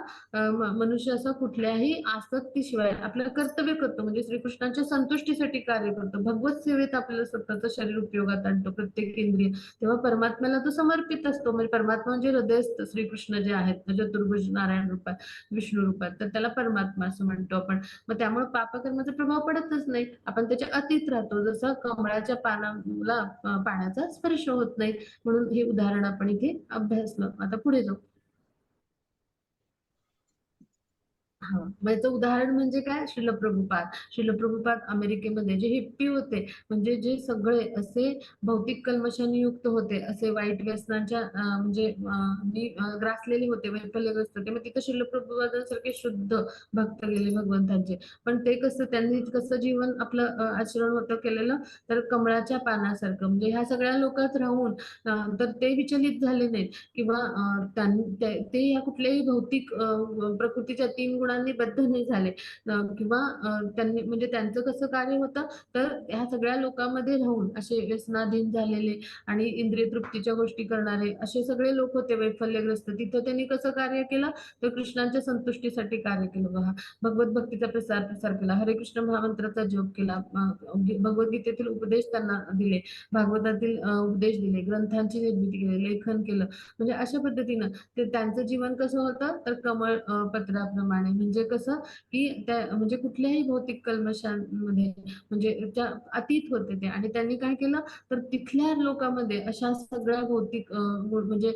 Speaker 1: मनुष्य असं कुठल्याही आसक्तीशिवाय आपलं कर्तव्य करतो म्हणजे श्रीकृष्णांच्या संतुष्टीसाठी कार्य करतो, भगवत सेवेत आपल्याला स्वतःचं शरीर उपयोगात आणतो, प्रत्येक इंद्रिय, तेव्हा परमात्म्याला तो समर्पित असतो. म्हणजे परमात्मा म्हणजे हृदयस्थ श्रीकृष्ण जे आहेत चतुर्भुज नारायण रूपात, विष्णू रूपात, तर त्याला परमात्मा असं म्हणतो आपण. मग त्यामुळे पापकर्माचा प्रभाव पडतच नाही, आपण त्याच्या अतीत राहतो, जसं कमळाच्या पानाला पाण्याचा स्पर्श होत नाही. म्हणून हे उदाहरण आपण इथे अभ्यासलं. आता पुढे जाऊ. हा, मग याचं उदाहरण म्हणजे काय, श्रील प्रभुपाद अमेरिकेमध्ये जे हिप्पी होते, म्हणजे जे सगळे असे भौतिक कल्मशाने युक्त होते, असे वाईट व्यसनांच्या म्हणजे ग्रासलेले होते, वैफल्यग्रस्त होते, मग तिथं श्रील प्रभुपादांसारखे शुद्ध भक्त गेले भगवंतांचे. पण ते कसं, त्यांनी कसं जीवन आपलं आचरण होतं केलेलं, तर कमळाच्या पानासारखं, म्हणजे ह्या सगळ्या लोकात राहून तर ते विचलित झाले नाहीत किंवा ते या कुठल्याही भौतिक प्रकृतीच्या 3 गुणांनी बद्ध नाही झाले किंवा त्यांनी म्हणजे त्यांचं कसं कार्य होतं, तर ह्या सगळ्या लोकांमध्ये राहून असे व्यसनाधीन झालेले आणि इंद्रिय तृप्तीच्या गोष्टी करणारे असे सगळे लोक होते वैफल्यग्रस्त. तिथं त्यांनी कसं कार्य केलं, तर कृष्णांच्या संतुष्टीसाठी कार्य केलं बघा. भगवत भक्तीचा प्रसार केला, हरे कृष्ण महामंत्राचा जप केला, भगवद्गीतेतील उपदेश त्यांना दिले, भागवतातील उपदेश दिले, ग्रंथांची निर्मिती केली, लेखन केलं. म्हणजे अशा पद्धतीनं ते त्यांचं जीवन कसं होतं, तर कमळ पत्राप्रमाणे, म्हणजे कसं की त्या म्हणजे कुठल्याही भौतिक कल्मशांमध्ये म्हणजे त्या अतीत होते ते. आणि त्यांनी काय केलं, तर तिथल्या लोकांमध्ये अशा सगळ्या भौतिक म्हणजे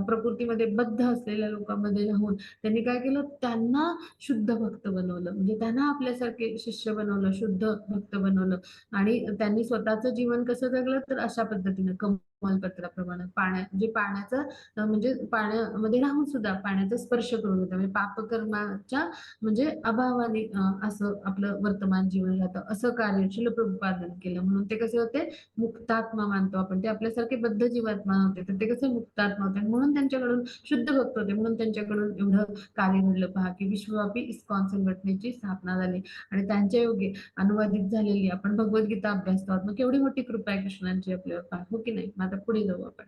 Speaker 1: प्रकृतीमध्ये बद्ध असलेल्या लोकांमध्ये राहून त्यांनी काय केलं, त्यांना शुद्ध भक्त बनवलं, म्हणजे त्यांना आपल्यासारखे शिष्य बनवलं, शुद्ध भक्त बनवलं. आणि त्यांनी स्वतःचं जीवन कसं जगलं, तर अशा पद्धतीनं कमलपत्राप्रमाणे म्हणजे पाण्याचं म्हणजे पाण्यामध्ये राहून सुद्धा पाण्याचा स्पर्श करून होता, म्हणजे पापकर्माच्या म्हणजे अभावाने असं आपलं वर्तमान जीवन राहतं, असं कार्य श्रील प्रभुपादांनी केलं. म्हणून ते कसे होते, मुक्तात्मा मानतो आपण, ते आपल्यासारखे बद्ध जीवात्मा होते, तर ते कसे मुक्तात्मा होते, म्हणून त्यांच्याकडून शुद्ध भक्त होते, म्हणून त्यांच्याकडून एवढं कार्य घडलं पहा, की विश्वव्यापी इस्कॉन संघटनेची स्थापना झाली आणि त्यांच्या योगे अनुवादित झालेली आपण भगवद्गीता अभ्यासतो आहोत. मग केवढी मोठी कृपा आहे कृष्णांची आपल्यावर पहा, हो की नाही. मग आता पुढे जाऊ आपण.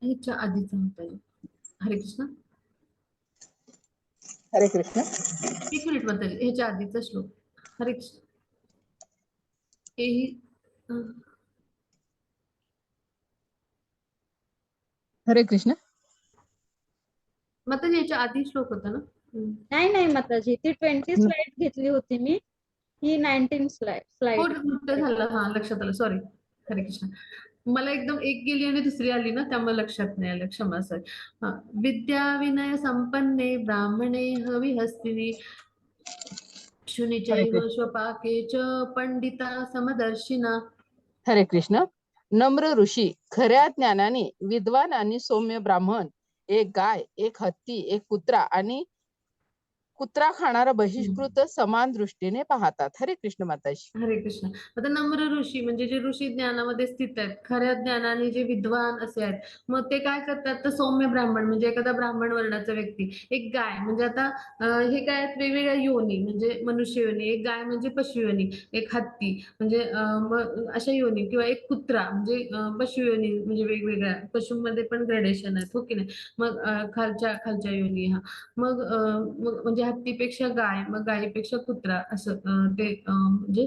Speaker 1: ह्याच्या आधीचा होता हरे कृष्ण,
Speaker 3: हरे कृष्ण.
Speaker 1: एक मिनिट माताजी, ह्याच्या आधीचा श्लोक हरे कृष्ण, हेही
Speaker 3: हरे कृष्ण.
Speaker 1: माताजी याच्या आधी श्लोक होता ना.
Speaker 2: नाही माताजी, ती 20 स्लाइड घेतली होती मी, ही 19
Speaker 1: हो,
Speaker 2: स्लाइड.
Speaker 1: मोठं झालं, हा लक्षात आलं, सॉरी. हरे कृष्ण, मला एकदम एक गेली आणि दुसरी आली ना, त्यामुळे लक्षात नाही आलं, क्षमा सर. विद्या विनय संपन्ने ब्राह्मणे हविहस्तिनी शुनी
Speaker 3: हरे
Speaker 1: चैव
Speaker 3: कृष्ण.
Speaker 1: स्वपाके च पंडिता समदर्शिना.
Speaker 3: हरे कृष्ण. नम्र ऋषी, खऱ्या ज्ञानाने विद्वान आणि सौम्य ब्राह्मण, एक गाय, एक हत्ती, एक कुत्रा खाणारा बहिष्कृत समान दृष्टीने पाहतात. हरे कृष्ण माताजी.
Speaker 1: हरे कृष्ण. आता नम्र ऋषी म्हणजे जे ऋषी ज्ञानामध्ये स्थित आहेत, खऱ्या ज्ञानाने जे विद्वान असे आहेत, मग ते काय करतात, तर सौम्य ब्राह्मण म्हणजे एखादा ब्राह्मण वर्णाचा व्यक्ती, एक गाय म्हणजे आता हे काय आहेत, वेगवेगळ्या योनी म्हणजे मनुष्य योनी, एक गाय म्हणजे पशु योनी, एक हत्ती म्हणजे अशा योनी, किंवा एक कुत्रा म्हणजे पशु योनी, म्हणजे वेगवेगळ्या पशूंमध्ये पण ग्रेडेशन आहेत, हो की नाही. मग खालच्या योनी, हा मग म्हणजे हत्तीपेक्षा गाय, मग गायीपेक्षा कुत्रा, असं म्हणजे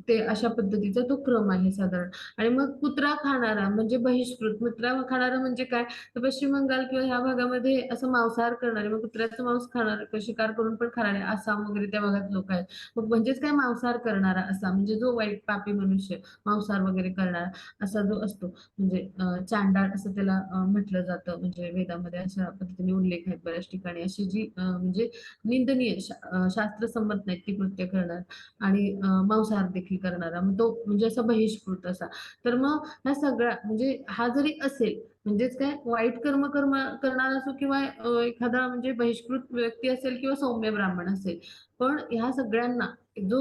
Speaker 1: ते अशा पद्धतीचा तो क्रम आहे साधारण. आणि मग कुत्रा खाणारा म्हणजे बहिष्कृत. कुत्रा खाणारा म्हणजे काय, तर पश्चिम बंगाल किंवा ह्या भागामध्ये असं मांसाहार करणारे, मग कुत्र्याचं मांस खाणारे, शिकार करून पण खाणारे, आसाम वगैरे त्या भागात लोक आहेत. मग म्हणजेच काय, मांसाहार करणारा असा म्हणजे जो वाईट पापी मनुष्य, मांसाहार वगैरे करणारा असा जो असतो, म्हणजे चांडाळ असं त्याला म्हटलं जातं. म्हणजे वेदामध्ये अशा पद्धतीने उल्लेख आहेत बऱ्याच ठिकाणी. अशी जी म्हणजे निंदनीय शास्त्रसंमत नाहीत ती कृत्य करणार आणि मांसाहार देखील करणारा, मग तो म्हणजे असा बहिष्कृत असा. तर मग ह्या सगळ्या म्हणजे हा जरी असेल, म्हणजेच काय, वाईट कर्म करणारा असो किंवा एखादा म्हणजे बहिष्कृत व्यक्ती असेल किंवा सौम्य ब्राह्मण असेल, पण ह्या सगळ्यांना जो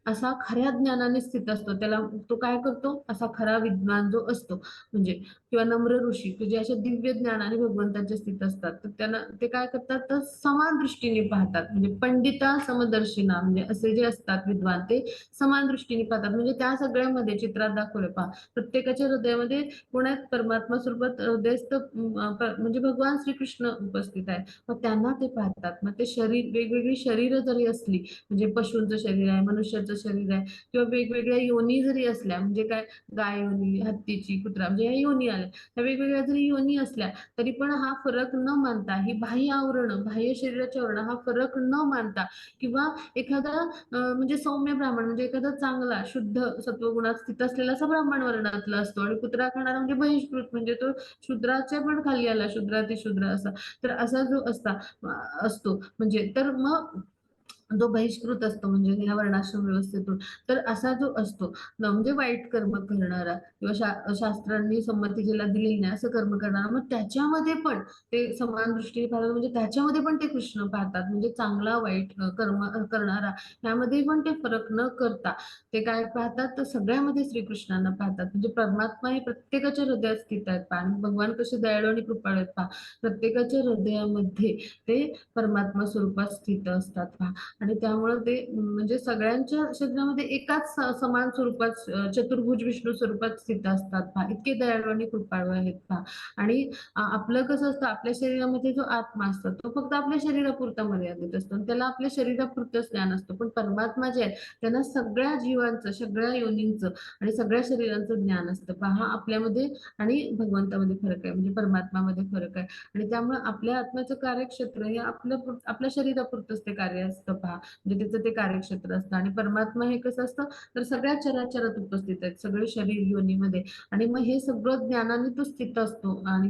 Speaker 1: असा खऱ्या ज्ञानाने स्थित असतो, त्याला तो काय करतो, असा खरा विद्वान जो असतो म्हणजे, किंवा नम्र ऋषी की जे अशा दिव्य ज्ञानाने भगवंताच्या स्थित असतात, तर त्यांना ते काय करतात, तर समान दृष्टीने पाहतात. म्हणजे पंडिता समदर्शिना, म्हणजे असे जे असतात विद्वान, ते समान दृष्टीने पाहतात. म्हणजे त्या सगळ्यामध्ये चित्रात दाखवले पहा, प्रत्येकाच्या हृदयामध्ये पुण्यात परमात्मा स्वरूपात हृदयस्थ म्हणजे भगवान श्रीकृष्ण उपस्थित आहे. मग त्यांना ते पाहतात. मग ते शरीर, वेगवेगळी शरीर जरी असली, म्हणजे पशूंचं शरीर आहे, मनुष्याचं शरीर आहे, किंवा वेगवेगळ्या योनी जरी असल्या, म्हणजे काय, गाय योनी, हत्तीची, कुत्रा, म्हणजे या योनी आल्या, त्या वेगवेगळ्या जरी योनी असल्या तरी पण हा फरक न मानता, ही बाह्य आवरण, बाह्य शरीराच्या आवरण, हा फरक न मानता, किंवा एखादा म्हणजे सौम्य ब्राह्मण म्हणजे एखादा चांगला शुद्ध सत्वगुणात स्थित असलेला असा ब्राह्मण वर्णातला असतो, आणि कुत्रा खाणारा म्हणजे बहिष्कृत, म्हणजे तो शूद्राच्या पण खाली आला, शूद्रातिशूद्र असा. तर असा जो असतो म्हणजे, तर मग जो बहिष्कृत असतो म्हणजे ह्या वर्णाश्रम व्यवस्थेतून, तर असा जो असतो म्हणजे वाईट कर्म करणारा किंवा शास्त्रांनी संमती ज्याला दिलेली नाही असं कर्म करणारा, मग त्याच्यामध्ये पण ते समान दृष्टीने पाहतात. म्हणजे त्याच्यामध्ये पण ते कृष्ण पाहतात. म्हणजे चांगला वाईट कर्म करणारा, यामध्ये पण ते फरक न करता ते काय पाहतात, तर सगळ्यामध्ये श्रीकृष्णांना पाहतात. म्हणजे परमात्मा हे प्रत्येकाच्या हृदयात स्थित आहेत पहा. आणि भगवान कसे दयाळू आणि कृपाळू आहेत पहा. प्रत्येकाच्या हृदयामध्ये ते परमात्मा स्वरूपात स्थित असतात पहा. आणि त्यामुळे ते म्हणजे सगळ्यांच्या शरीरामध्ये एकाच समान स्वरूपात चतुर्भुज विष्णू स्वरूपात स्थित असतात पहा. इतके दयाळू आणि कृपाळू आहेत पहा. आणि आपलं कसं असतं, आपल्या शरीरामध्ये जो आत्मा असतो तो फक्त आपल्या शरीरापुरता मर्यादित असतो, आणि त्याला आपल्या शरीरापुरतंच ज्ञान असतं. पण परमात्मा जे आहे त्यांना सगळ्या जीवांचं, सगळ्या योनींचं आणि सगळ्या शरीरांचं ज्ञान असतं पहा. आपल्यामध्ये आणि भगवंतामध्ये फरक आहे, म्हणजे परमात्मामध्ये फरक आहे. आणि त्यामुळे आपल्या आत्म्याचं कार्यक्षेत्र हे आपल्या शरीरापुरतंच ते कार्य असतं पहा. म्हणजे त्याचं ते कार्यक्षेत्र असतं. आणि परमात्मा हे कसं असतं, तर सगळ्या चराचरात उपस्थित आहेत, सगळे शरीर योनीमध्ये. आणि मग हे सगळं ज्ञानाने तो स्थित असतो, आणि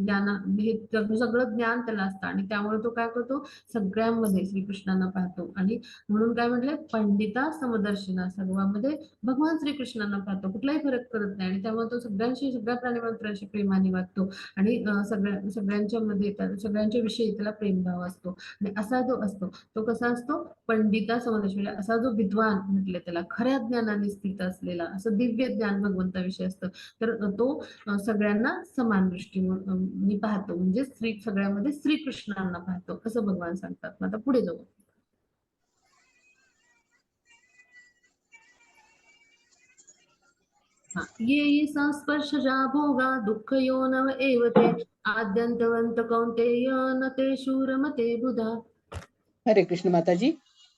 Speaker 1: हे सगळं ज्ञान त्याला असतं, आणि त्यामुळे तो काय करतो, सगळ्यांमध्ये श्रीकृष्णांना पाहतो. आणि म्हणून काय म्हटलंय, पंडिता समदर्शिना, सर्वांमध्ये भगवान श्रीकृष्णांना पाहतो, कुठलाही फरक करत नाही. आणि त्यामुळे तो सगळ्यांशी, सगळ्या प्राणीमात्रांशी प्रेमाने वागतो, आणि सगळ्यांच्या मध्ये सगळ्यांच्या विषयी त्याला प्रेमभाव असतो. आणि असा जो असतो तो कसा असतो, पंडिता समदर्शी, म्हणजे असा जो विद्वान म्हटलं त्याला, खऱ्या ज्ञानाने स्थित असलेला, असं दिव्य ज्ञान भगवंताविषयी असतं. तर तो सगळ्यांना समान दृष्टीने पाहतो, म्हणजे सगळ्यामध्ये श्रीकृष्णांना पाहतो असं भगवान सांगतात. मग आता पुढे जाऊ. ये संस्पर्शजा भोगा दुःखयोनव एव ते आद्यन्तवन्त कौन्तेय न ते शूरमते बुधा.
Speaker 3: हरे कृष्ण माताजी.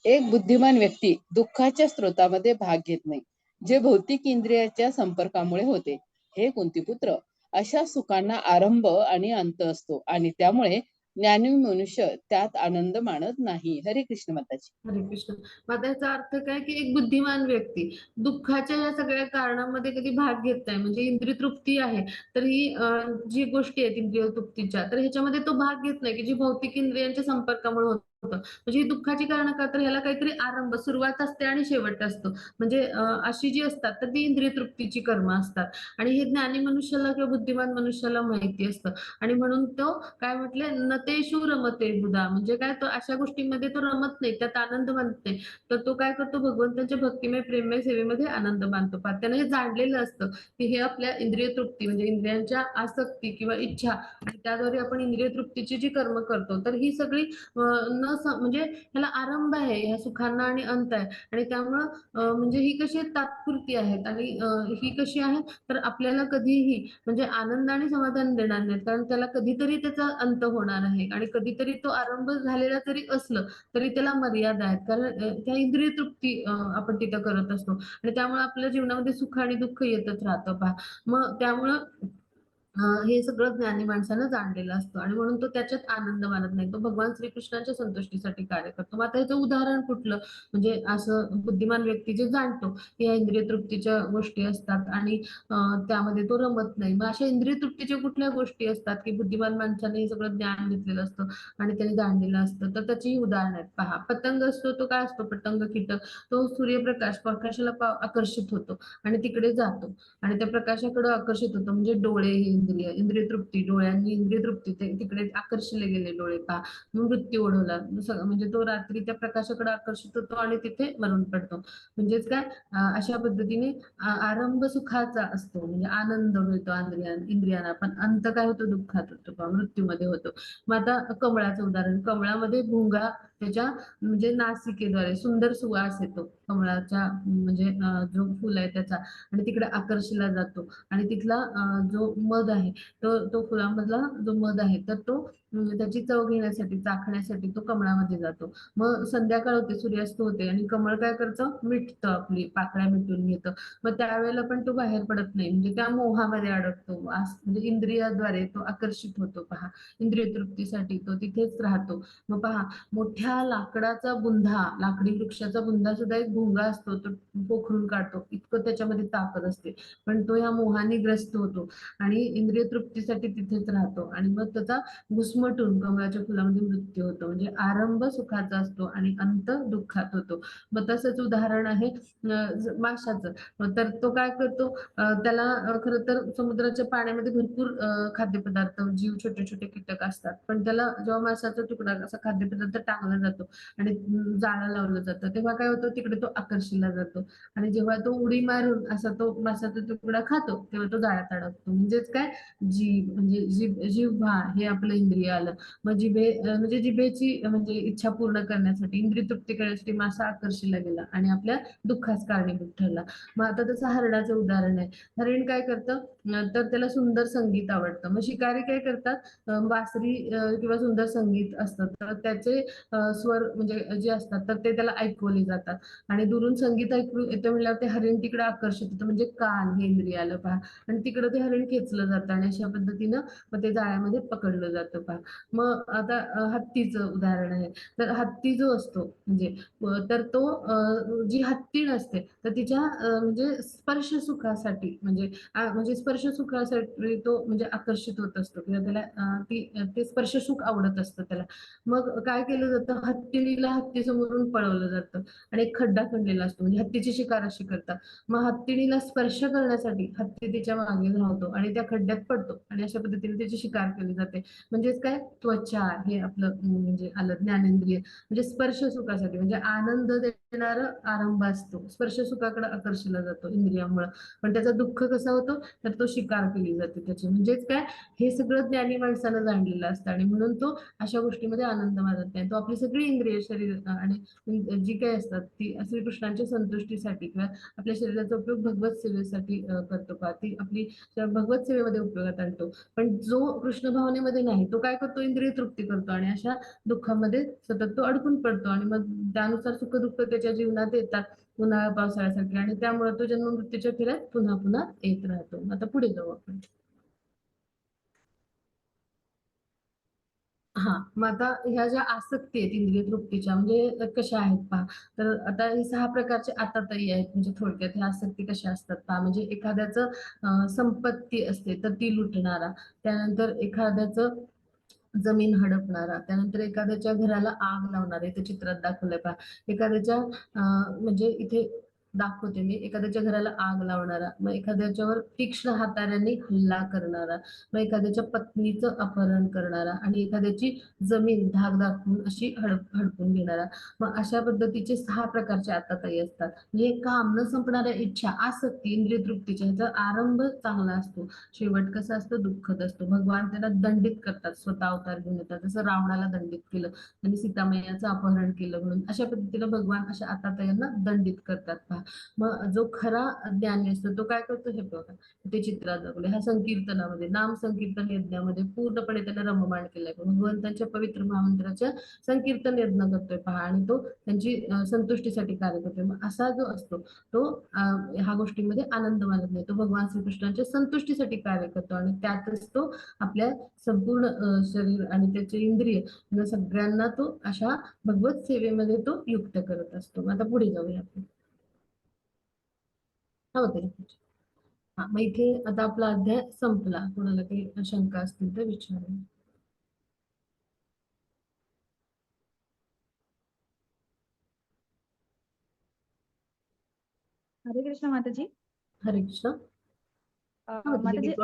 Speaker 3: एक बुद्धिमान व्यक्ती दुःखाच्या स्रोतामध्ये भाग घेत नाही, जे भौतिक इंद्रियाच्या संपर्कामुळे होते. हे कुंतीपुत्र, अशा सुखांना आरंभ आणि अंत असतो, आणि त्यामुळे ज्ञानी मनुष्य त्यात आनंद मानत नाही. हरे कृष्ण माताजी.
Speaker 1: हरे कृष्ण. मग त्याचा अर्थ काय, की एक बुद्धिमान व्यक्ती दुःखाच्या या सगळ्या कारणांमध्ये कधी भाग घेत नाही. म्हणजे इंद्रिय तृप्ती आहे, तर ही जी गोष्टी आहेत इंद्रिय तृप्तीच्या, तर ह्याच्यामध्ये तो भाग घेत नाही, की जी भौतिक इंद्रियांच्या संपर्कामुळे होतं. म्हणजे ही दुःखाची कारण का, तर ह्याला काहीतरी आरंभ, सुरुवात असते आणि शेवट असतो. म्हणजे अशी जी असतात तर ती इंद्रिय तृप्तीची कर्म असतात. आणि हे ज्ञानी मनुष्याला किंवा बुद्धिमान मनुष्याला माहिती असतं. आणि म्हणून तो काय म्हटले, नतेषु रमते बुधा, म्हणजे काय, तो अशा गोष्टींमध्ये तो रमत नाही, त्यात आनंद मानत नाही. तर तो काय करतो, भगवंताच्या भक्तिमय प्रेममय सेवेमध्ये आनंद मानतो. त्यानं हे जाणलेलं असतं, की हे आपल्या इंद्रिय तृप्ती म्हणजे इंद्रियांच्या आसक्ती किंवा इच्छा, आणि त्याद्वारे आपण इंद्रिय तृप्तीची जी कर्म करतो, तर ही सगळी न म्हणजे ह्याला आरंभ आहे, ह्या सुखांना आणि अंत आहे आणि त्यामुळं म्हणजे ही कशी तात्पुरती आहेत आणि ही कशी आहे तर आपल्याला कधीही म्हणजे आनंद आणि समाधान देणार नाहीत, कारण त्याला कधीतरी त्याचा अंत होणार आहे आणि कधीतरी तो आरंभ झालेला जरी असलं तरी त्याला मर्यादा आहेत, कारण त्या इंद्रिय तृप्ती आपण तिथं करत असतो आणि त्यामुळे आपल्या जीवनामध्ये सुख आणि दुःख येतच राहतं पहा. मग त्यामुळं हे सगळं ज्ञानी माणसानं जाणलेलं असतं आणि म्हणून तो त्याच्यात आनंद मानत नाही. तो भगवान श्रीकृष्णाच्या संतुष्टीसाठी कार्य करतो. मग आता ह्याचं उदाहरण कुठलं? म्हणजे असं बुद्धिमान व्यक्ती जे जाणतो की या इंद्रिय तृप्तीच्या गोष्टी असतात आणि त्यामध्ये तो रमत नाही. मग अशा इंद्रिय तृप्तीच्या कुठल्या गोष्टी असतात की बुद्धिमान माणसाने हे सगळं ज्ञान घेतलेलं असतं आणि त्याने जाणलेलं असतं. तर त्याची उदाहरणं आहेत पहा. पतंग असतो तो काय असतो? पतंग कीटक तो प्रकाशाला आकर्षित होतो आणि तिकडे जातो आणि त्या प्रकाशाकडे आकर्षित होतो म्हणजे डोळे ही इंद्रिय तृप्ती, डोळ्यांनी इंद्रिय तृप्ती ते तिकडे आकर्षले गेले डोळे पहा. मग मृत्यू ओढवला म्हणजे तो रात्री त्या प्रकाशाकडे आकर्षित होतो आणि तिथे मरून पडतो. म्हणजेच काय अशा पद्धतीने आरंभ सुखाचा असतो म्हणजे आनंद मिळतो इंद्रियांना, पण अंत काय होतो? दुःखात होतो पहा, मृत्यूमध्ये होतो. मग आता कमळाचं उदाहरण, कमळामध्ये भुंगा त्याच्या म्हणजे नासिकेद्वारे सुंदर सुवास येतो कमळाच्या म्हणजे जो फुल आहे त्याचा आणि तिकडे आकर्षला जातो आणि तिथला जो मध आहे तो फुलामधला जो मध आहे तर तो त्याची चव घेण्यासाठी चाखण्यासाठी तो कमळामध्ये जातो. मग संध्याकाळ होते, सूर्यास्त होते आणि कमळ काय करतं? मिटतं, आपली पाकळ्या मिटून घेतं. मग त्यावेळेला पण तो बाहेर पडत नाही म्हणजे त्या मोहामध्ये अडकतो. म्हणजे इंद्रियाद्वारे तो आकर्षित होतो पहा. इंद्रिय तृप्तीसाठी तो तिथेच राहतो. मग पहा, मोठ्या लाकडाचा बुंधा, लाकडी वृक्षाचा बुंधा सुद्धा एक भुंगा असतो, तो पोखरून काढतो, इतकं त्याच्यामध्ये ताकद असते. पण तो या मोहाने ग्रस्त होतो आणि इंद्रिय तृप्तीसाठी तिथेच राहतो आणि मग त्याचा घुसमटून कमळाच्या फुलामध्ये मृत्यू होतो. म्हणजे आरंभ सुखाचा असतो आणि अंत दुःखात होतो. मग तसंच उदाहरण आहे माशाचं. तर तो काय करतो? त्याला खरं तर समुद्राच्या पाण्यामध्ये भरपूर खाद्यपदार्थ, जीव, छोटे छोटे कीटक असतात, पण त्याला जेव्हा माशाचा तुकडा असा खाद्यपदार्थ टाकला जातो आणि जाळं लावलं जातं तेव्हा काय होतं? तिकडे तो आकर्षिला जातो आणि जेव्हा तो उडी मारून असा तो माशाचा तुकडा खातो तेव्हा तो जाळ्यात अडकतो. म्हणजेच काय? जीभ म्हणजे जिव्हा हे आपलं इंद्रिय आलं. मग म्हणजे जिभेची म्हणजे इच्छा पूर्ण करण्यासाठी, इंद्रिय तृप्ती करण्यासाठी मासा आकर्षिला गेला आणि आपल्या दुःखास कारणीभूत ठरला. मग आता तसं हरणाचं उदाहरण आहे. हरिण काय करतं? तर त्याला सुंदर संगीत आवडतं. मग शिकारी काय करतात? बासरी किंवा सुंदर संगीत असतं तर त्याचे स्वर म्हणजे जे असतात तर ते त्याला ऐकवले जातात आणि दुरून संगीत ऐकू येतं म्हणल्यावर ते हरिण तिकडे आकर्षित होतं म्हणजे कान हे इंद्रिय आलं पहा आणि तिकडं ते हरिण खेचलं जातं आणि अशा पद्धतीनं मग ते जाळ्यामध्ये पकडलं जातं पहा. मग आता हत्तीचं उदाहरण आहे. तर हत्ती जो असतो म्हणजे तर तो जी हत्तीण असते तर तिच्या म्हणजे स्पर्श सुखासाठी म्हणजे स्पर्श सुखासाठी तो म्हणजे आकर्षित होत असतो किंवा त्याला ते स्पर्श सुख आवडत असतं त्याला. मग काय केलं जातं? हत्तीणीला हत्ती समोरून पळवलं जातं आणि एक खड्डा खणलेला असतो म्हणजे हत्तीची शिकार अशी करतात. मग हत्तीणीला स्पर्श करण्यासाठी हत्ती तिच्या मागे धावतो आणि त्या खड्ड्यात पडतो आणि अशा पद्धतीने त्याची शिकार केली जाते. म्हणजेच काय? त्वचा हे आपलं म्हणजे आलं ज्ञानेंद्रिय म्हणजे स्पर्श सुखासाठी म्हणजे आनंद देणारा आरंभ असतो. स्पर्श सुखाकडे आकर्षिला जातो इंद्रियामुळे, पण त्याचा दुःख कसा होतो? तर तो शिकार केली जाते त्याची. म्हणजेच काय? हे सगळं ज्ञानी माणसानं जाणलेलं असतं आणि म्हणून तो अशा गोष्टीमध्ये आनंद मानत नाही. तो आपली सगळी इंद्रिय शरीर आणि जी काही असतात ती श्रीकृष्णांच्या संतुष्टीसाठी किंवा आपल्या शरीराचा उपयोग भगवत सेवेसाठी करतो का ती आपली भगवत सेवेमध्ये उपयोगात आणतो. पण जो कृष्ण भावनेमध्ये नाही तो काय करतो? इंद्रिय तृप्ती करतो आणि अशा दुःखामध्ये सतत तो अडकून पडतो आणि मग त्यानुसार सुख दुःख त्याच्या जीवनात येतात उन्हाळा पावसाळ्यासारखे आणि त्यामुळे तो जन्म मृत्यूच्या फेऱ्यात पुन्हा पुन्हा येत राहतो. आता पुढे जाऊ आपण. हा, मग आता ह्या ज्या आसक्ती आहेत इंद्रिय तृप्तीच्या म्हणजे कशा आहेत पहा. तर आता हे 6 प्रकारचे आताताई आहेत म्हणजे थोडक्यात ह्या आसक्ती कशा असतात पहा. म्हणजे एखाद्याचं संपत्ती असते तर ती लुटणारा, त्यानंतर एखाद्याचं जमीन हडपणारा, त्यानंतर एखाद्याच्या घराला आग लावणारे ते चित्रात दाखवलंय पहा. एखाद्याच्या म्हणजे इथे दाखवते मी, एखाद्याच्या घराला आग लावणारा, मग एखाद्याच्यावर तीक्ष्ण हाताने हल्ला करणारा, मग एखाद्याच्या पत्नीचं अपहरण करणारा आणि एखाद्याची जमीन धाक दाखवून अशी हडपून घेणारा. मग अशा पद्धतीचे 6 प्रकारचे आताताई असतात. म्हणजे काम न संपणाऱ्या इच्छा, आसक्ती, इंद्रिय तृप्तीच्या ह्याचा आरंभ चांगला असतो, शेवट कसा असतो दुःखद असतो. भगवान त्याला दंडित करतात, स्वतः अवतार घेऊन येतात. जसं रावणाला दंडित केलं, त्यांनी सीतामैयाचं अपहरण केलं म्हणून अशा पद्धतीने भगवान अशा आतातायांना दंडित करतात पहा. मग जो खरा ज्ञानी असतो तो काय करतो हे बघा, ते चित्रात दाखवले. ह्या संकीर्तनामध्ये, नाम संकीर्तन यज्ञामध्ये पूर्णपणे त्याला रममाण केलंय. भगवंतांच्या पवित्र महामंत्राच्या संकीर्तन यज्ञ करतोय पहा, आणि तो त्यांची संतुष्टीसाठी कार्य करतोय. मग असा जो असतो तो ह्या गोष्टींमध्ये आनंद मानत नाही, तो भगवान श्रीकृष्णांच्या संतुष्टीसाठी कार्य करतो आणि त्यातच तो आपल्या संपूर्ण शरीर आणि त्याचे इंद्रिय या सगळ्यांना तो अशा भगवत सेवेमध्ये तो युक्त करत असतो. मग आता पुढे जाऊया आपण. हो तरी हा, मग इथे आता आपला अध्याय संपला. कोणाला काही शंका असतील तर विचारूया.
Speaker 4: हरे कृष्ण माताजी.
Speaker 1: हरे कृष्ण.
Speaker 4: अ,
Speaker 1: हा,
Speaker 4: माताजी
Speaker 1: record